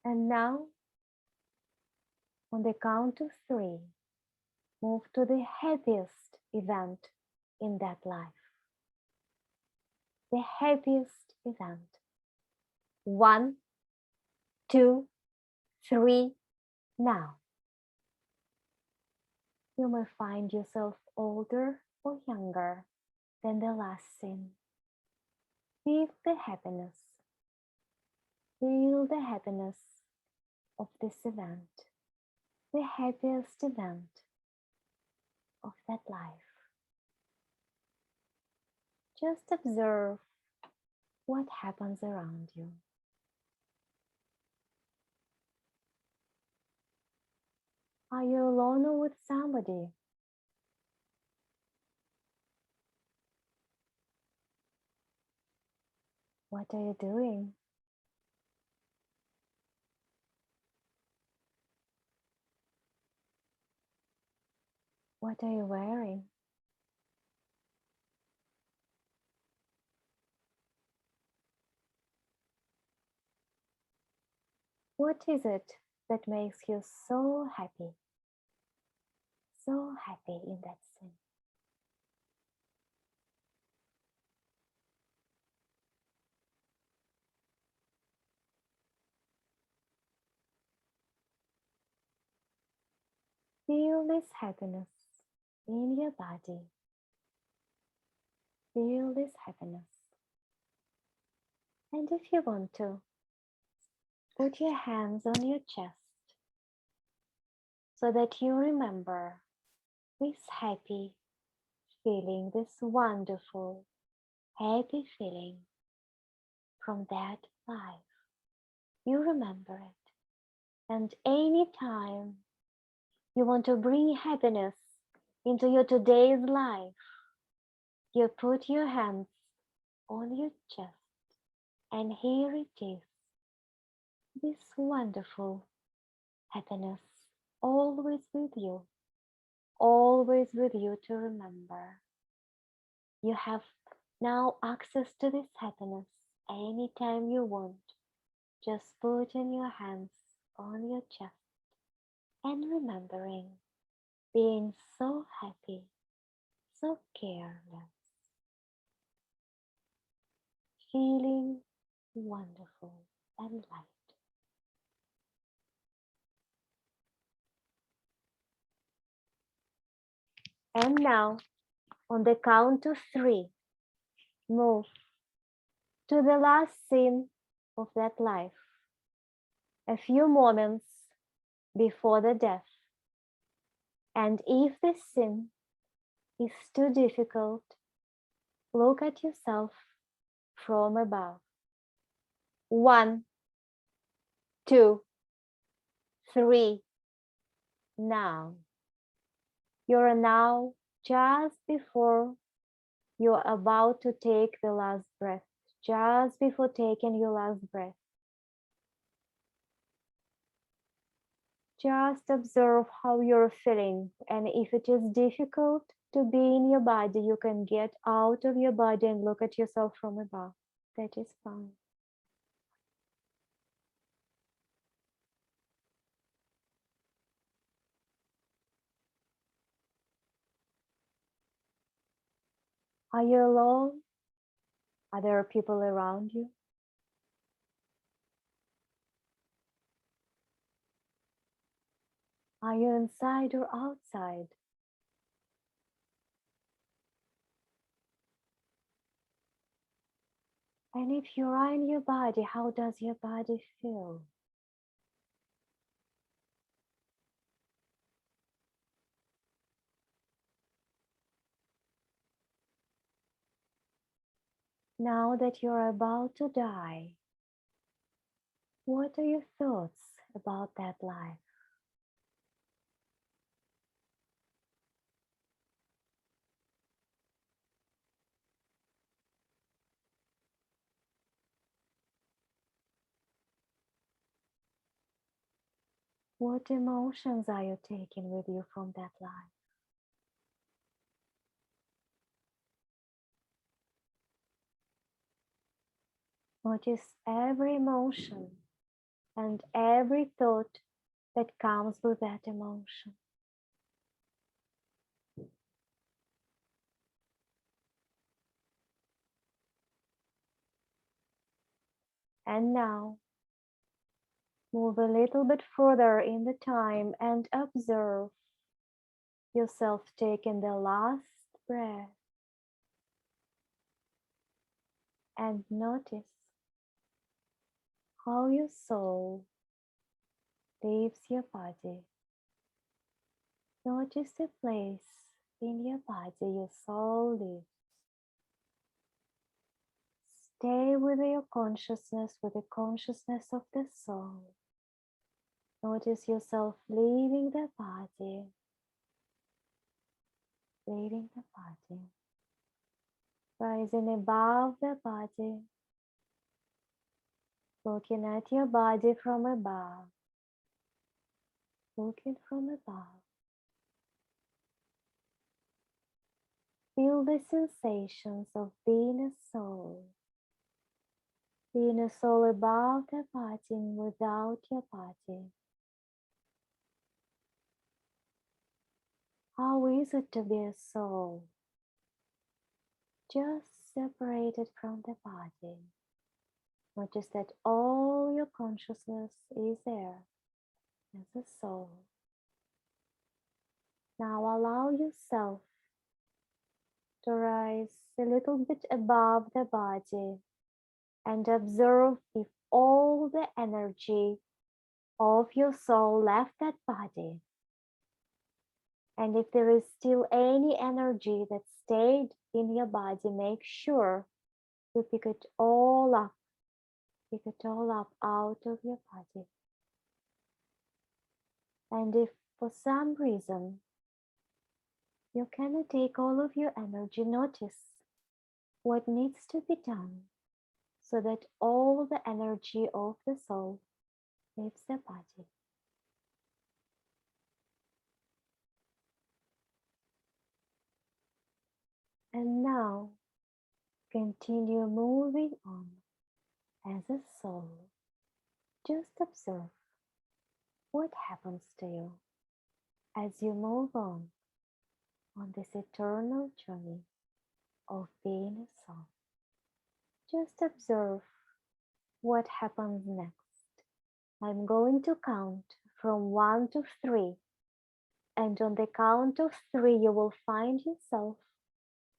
And now, on the count of 3, move to the happiest event in that life. The happiest event. 1, 2, 3, now. You may find yourself older or younger than the last scene. Feel the happiness. Feel the happiness of this event. The happiest event of that life. Just observe what happens around you. Are you alone or with somebody? What are you doing? What are you wearing? What is it that makes you so happy? So happy in that scene. Feel this happiness in your body. Feel this happiness. And if you want to, put your hands on your chest so that you remember this happy feeling, this wonderful, happy feeling from that life. You remember it. And anytime you want to bring happiness into your today's life, you put your hands on your chest, and here it is, this wonderful happiness, always with you to remember. You have now access to this happiness anytime you want. Just put in your hands on your chest and remembering being so happy, so careless, feeling wonderful and light. And now, on the count of 3, move to the last scene of that life, a few moments before the death. And if the scene is too difficult, look at yourself from above. 1, 2, 3, now. You're now just before you're about to take the last breath, just before taking your last breath. Just observe how you're feeling, and if it is difficult to be in your body, you can get out of your body and look at yourself from above. That is fine. Are you alone? Are there people around you? Are you inside or outside? And if you are in your body, how does your body feel? Now that you're about to die, what are your thoughts about that life? What emotions are you taking with you from that life? Notice every emotion and every thought that comes with that emotion. And now, move a little bit further in the time and observe yourself taking the last breath. And notice how your soul leaves your body. Notice the place in your body your soul lives. Stay with your consciousness, with the consciousness of the soul. Notice yourself leaving the body, leaving the body, rising above the body, looking at your body from above, looking from above. Feel the sensations of being a soul above the body and without your body. How is it to be a soul? Just separated from the body. Notice that all your consciousness is there as a soul. Now allow yourself to rise a little bit above the body and observe if all the energy of your soul left that body. And if there is still any energy that stayed in your body, make sure you pick it all up. Pick it all up out of your body. And if for some reason you cannot take all of your energy, notice what needs to be done so that all the energy of the soul leaves the body. And now continue moving on as a soul. Just observe what happens to you. as you move on this eternal journey of being a soul. Just observe what happens next. I'm going to count from 1 to 3. And on the count of 3, you will find yourself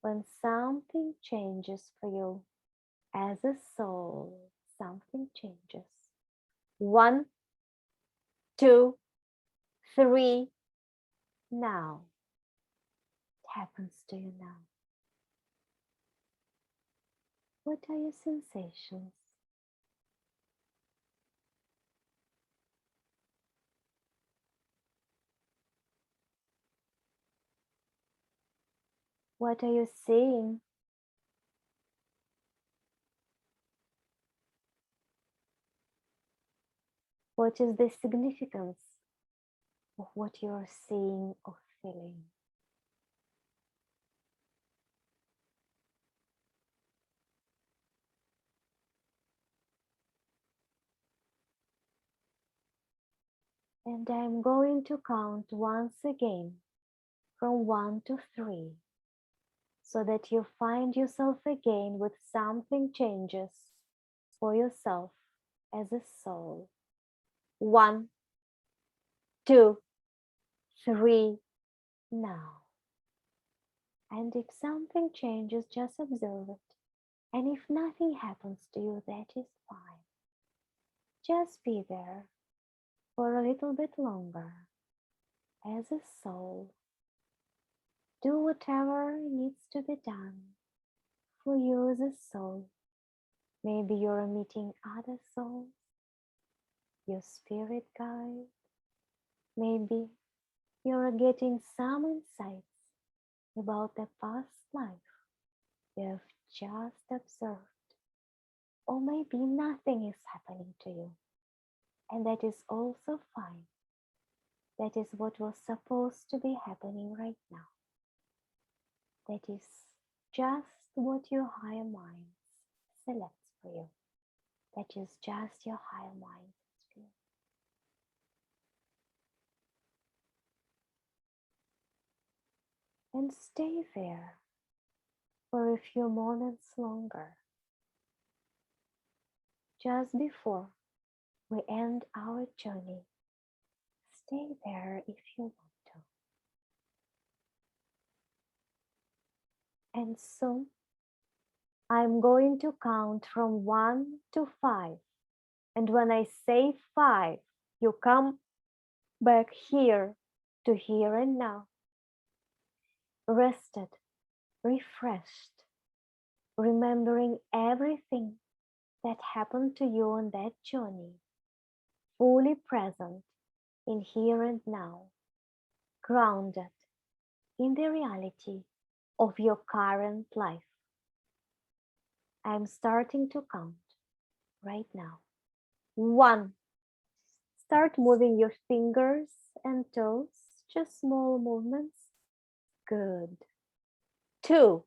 when something changes for you. As a soul, something changes. 1, 2, 3, now. It happens to you now. What are your sensations? What are you seeing? What is the significance of what you are seeing or feeling? And I'm going to count once again from 1 to 3 so that you find yourself again with something changes for yourself as a soul. 1, 2, 3, now. And if something changes, just observe it. And if nothing happens to you, that is fine. Just be there for a little bit longer as a soul. Do whatever needs to be done for you as a soul. Maybe you're meeting other souls, your spirit guide. Maybe you're getting some insights about the past life you have just observed. Or maybe nothing is happening to you. And that is also fine. That is what was supposed to be happening right now. That is just what your higher mind selects for you. That is just your higher mind experience. And stay there for a few moments longer. Just before we end our journey, stay there if you want to. And soon, I'm going to count from 1 to 5. And when I say 5, you come back here to here and now. Rested, refreshed, remembering everything that happened to you on that journey, fully present in here and now, grounded in the reality of your current life. I'm starting to count right now. 1. Start moving your fingers and toes, just small movements. Good. 2.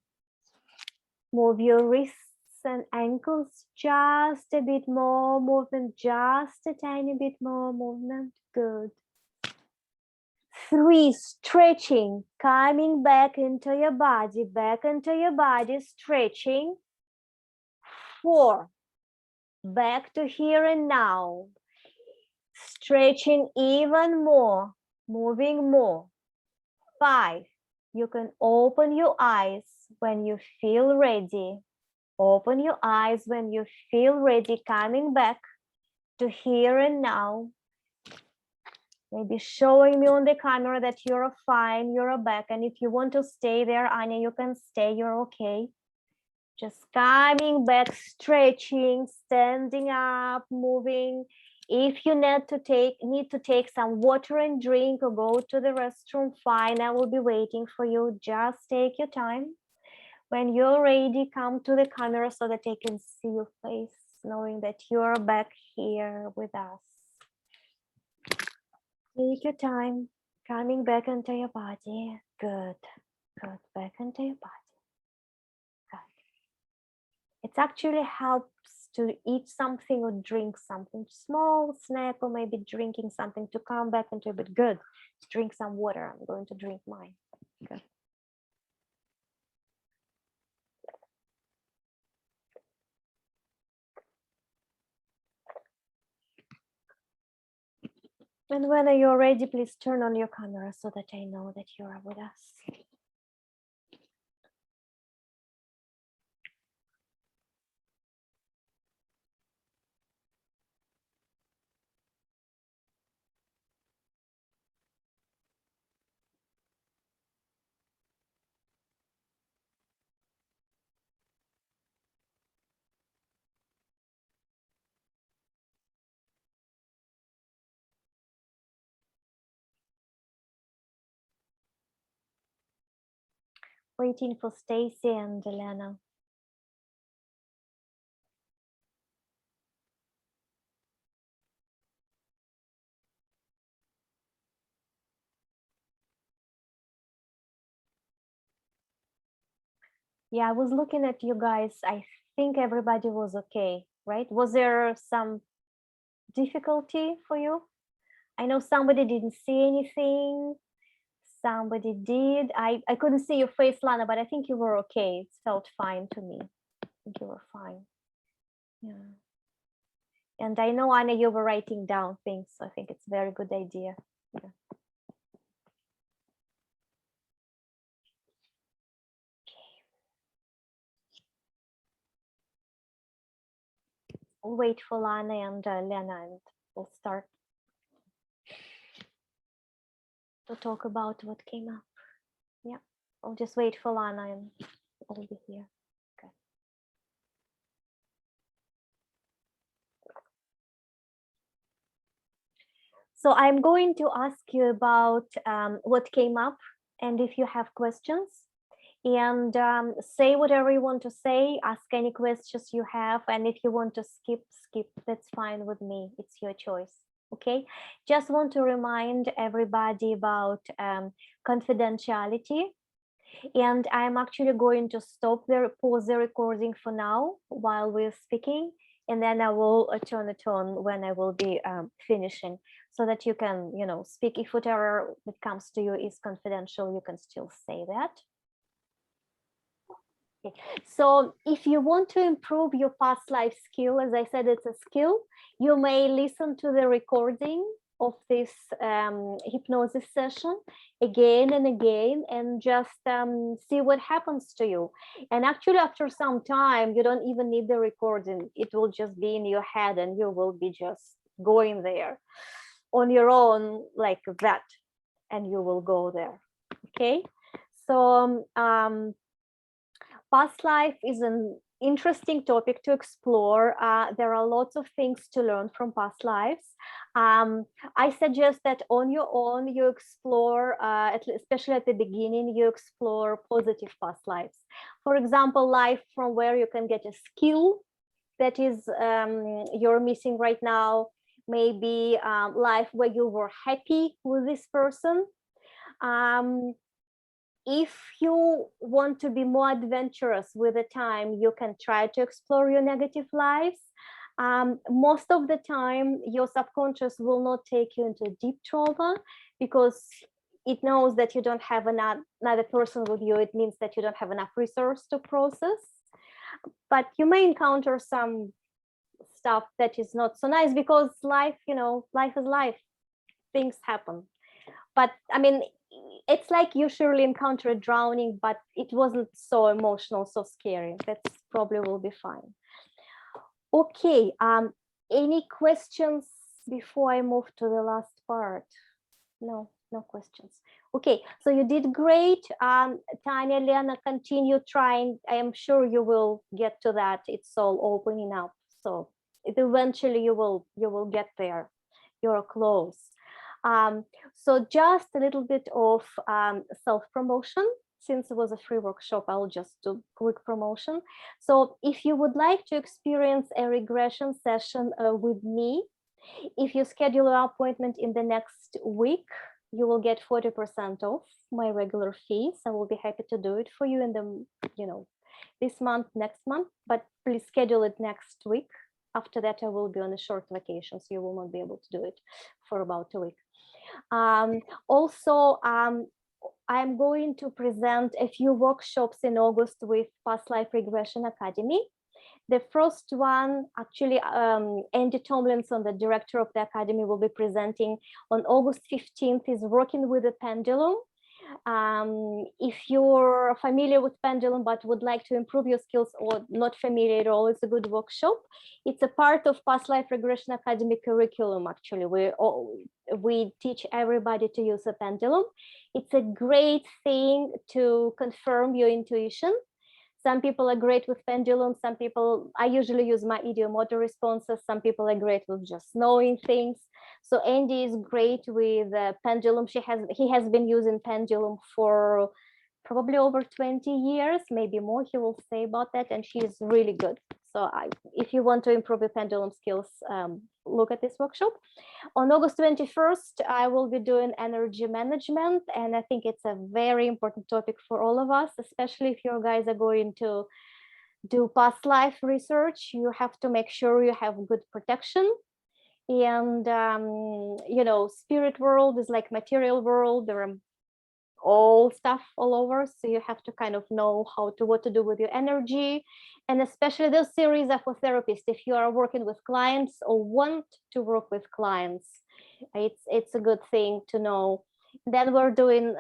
Move your wrists and ankles just a bit more movement, just a tiny bit more movement. Good. 3, stretching, coming back into your body, stretching. 4, back to here and now, stretching even more, moving more. 5, you can open your eyes when you feel ready. Open your eyes when you feel ready, coming back to here and now. Maybe showing me on the camera that you're fine, you're back. And if you want to stay there, Anya, you can stay, you're okay. Just coming back, stretching, standing up, moving. If you need to take some water and drink or go to the restroom, fine, I will be waiting for you. Just take your time. When you're ready, come to the camera so that I can see your face, knowing that you're back here with us. Take your time, coming back into your body. Good, good, back into your body. Good. It actually helps to eat something or drink something small snack, or maybe drinking something to come back into a bit. Good. Drink some water. I'm going to drink mine. Good. And when you're ready, please turn on your camera so that I know that you are with us. Waiting for Stacy and Elena. Yeah, I was looking at you guys. I think everybody was okay, right? Was there some difficulty for you? I know somebody didn't see anything. Somebody did. I couldn't see your face, Lana, but I think you were okay. It felt fine to me. I think you were fine. Yeah. And I know, Anna, you were writing down things, so I think it's a very good idea. Yeah. I'll wait for Lana and Lena, and we'll start to talk about what came up. Yeah, I'll just wait for Lana and I'll be here. Okay. So I'm going to ask you about what came up, and if you have questions, and say whatever you want to say, ask any questions you have, and if you want to skip, that's fine with me. It's your choice. Okay, just want to remind everybody about confidentiality, and I'm actually going to pause the recording for now while we're speaking, and then I will turn it on when I will be finishing, so that you can, speak. If whatever that comes to you is confidential, you can still say that. Okay. So if you want to improve your past life skill, as I said, it's a skill, you may listen to the recording of this hypnosis session again and again, and just see what happens to you. And actually, after some time, you don't even need the recording. It will just be in your head, and you will be just going there on your own like that, and you will go there. Okay. So past life is an interesting topic to explore. There are lots of things to learn from past lives. I suggest that on your own, you explore, especially at the beginning, you explore positive past lives. For example, life from where you can get a skill that is you're missing right now. Maybe life where you were happy with this person. If you want to be more adventurous with the time, you can try to explore your negative lives. Most of the time, your subconscious will not take you into deep trauma, because it knows that you don't have another person with you. It means that you don't have enough resource to process. But you may encounter some stuff that is not so nice, because life, life is life. Things happen. But I mean, it's like you surely encountered drowning, but it wasn't so emotional, so scary. That's probably will be fine. Okay, any questions before I move to the last part? No questions. Okay, so you did great. Tanya, Lena, continue trying. I am sure you will get to that. It's all opening up. So eventually you will get there. You're close. So just a little bit of self-promotion. Since it was a free workshop, I'll just do quick promotion. So if you would like to experience a regression session with me, if you schedule an appointment in the next week, you will get 40% off my regular fees. I will be happy to do it for you in the, this month, next month, but please schedule it next week. After that, I will be on a short vacation, so you will not be able to do it for about a week. Also, I'm going to present a few workshops in August with Past Life Regression Academy. The first one, actually, Andy Tomlinson, the director of the academy, will be presenting on August 15th, is working with the pendulum. If you're familiar with pendulum but would like to improve your skills or not familiar at all, it's a good workshop. It's a part of Past Life Regression Academy curriculum, actually. We teach everybody to use a pendulum. It's a great thing to confirm your intuition. Some people are great with pendulums. Some people, I usually use my ideomotor responses. Some people are great with just knowing things. So Andy is great with pendulum. He has been using pendulum for probably over 20 years, maybe more. He will say about that, and she's really good. So if you want to improve your pendulum skills, look at this workshop. On August 21st, I will be doing energy management, and I think it's a very important topic for all of us, especially if you guys are going to do past life research. You have to make sure you have good protection. And you know, spirit world is like material world. There are all stuff all over, so you have to kind of know what to do with your energy. And especially those series are for therapists. If you are working with clients or want to work with clients, it's a good thing to know. Then we're doing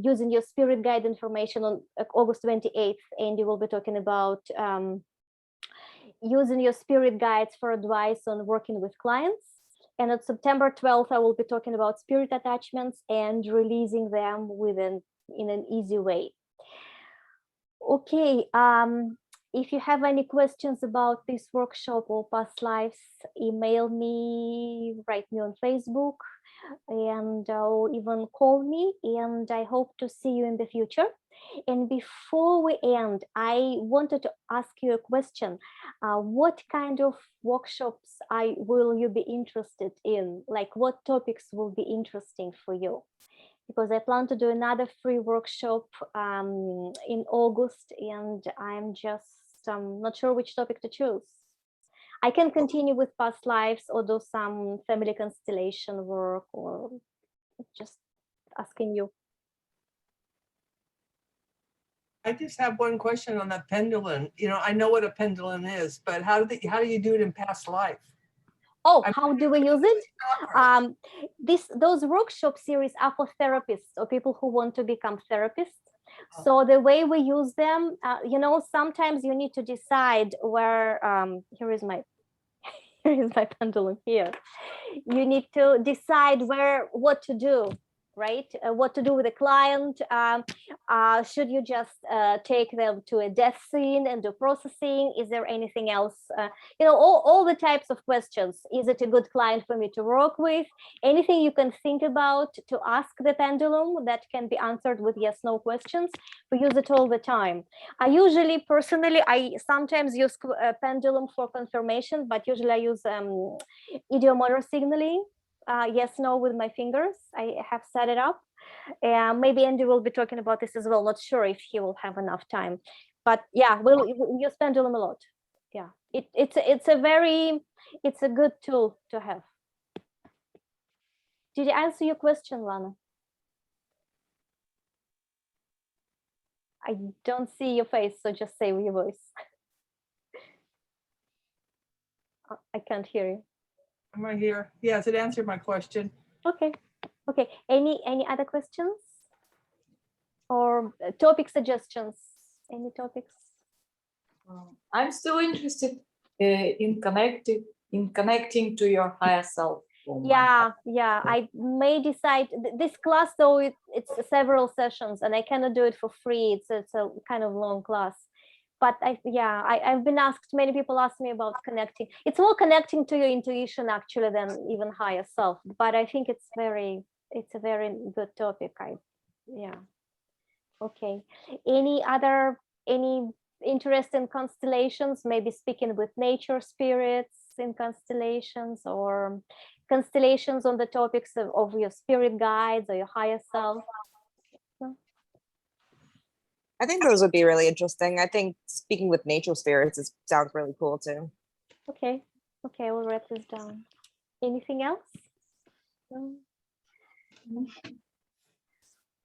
using your spirit guide information on August 28th, and you will be talking about using your spirit guides for advice on working with clients. And on September 12th, I will be talking about spirit attachments and releasing them in an easy way. Okay, if you have any questions about this workshop or past lives, email me, write me on Facebook, and even call me. And I hope to see you in the future. And before we end, I wanted to ask you a question. What kind of workshops will you be interested in? Like, what topics will be interesting for you? Because I plan to do another free workshop in August, and I'm just not sure which topic to choose. I can continue with past lives or do some family constellation work, or just asking you. I just have one question on that pendulum. You know, I know what a pendulum is, but how do you do it in past life? Oh, how do we use it? Those workshop series are for therapists or people who want to become therapists. So the way we use them, you know, sometimes you need to decide where. Here is my pendulum here. You need to decide what to do, right? What to do with a client. Should you just take them to a death scene and do processing? Is there anything else? You know, all the types of questions. Is it a good client for me to work with? Anything you can think about to ask the pendulum that can be answered with yes, no questions. We use it all the time. I sometimes use pendulum for confirmation, but usually I use ideomotor signaling. Yes, no with my fingers. I have set it up. Maybe Andy will be talking about this as well. Not sure if he will have enough time, but yeah, we'll use pendulum a lot. Yeah, it's a good tool to have. Did I answer your question, Lana? I don't see your face, so just say with your voice. I can't hear you. Am I here? Yes, it answered my question. Okay. Any other questions or topic suggestions? Any topics? I'm still interested in connecting to your higher self. Yeah. I may decide this class, though it's several sessions, and I cannot do it for free. It's a kind of long class. But I've been asked. Many people ask me about connecting. It's more connecting to your intuition actually than even higher self. But I think it's a very good topic. Okay. Any interest in constellations? Maybe speaking with nature spirits in constellations, or constellations on the topics of your spirit guides or your higher self. I think those would be really interesting. I think speaking with nature spirits sounds really cool too. Okay. Okay, we'll write this down. Anything else? No?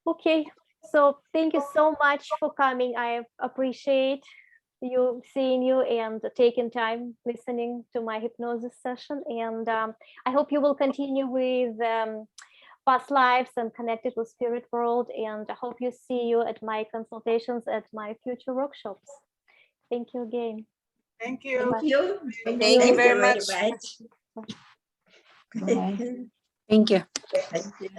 Okay. So thank you so much for coming. I appreciate you seeing you and taking time listening to my hypnosis session. And I hope you will continue with past lives and connected with spirit world. And I hope you see you at my consultations at my future workshops. Thank you again. Thank you. Thank you. Thank you very much. Thank Thank you. you.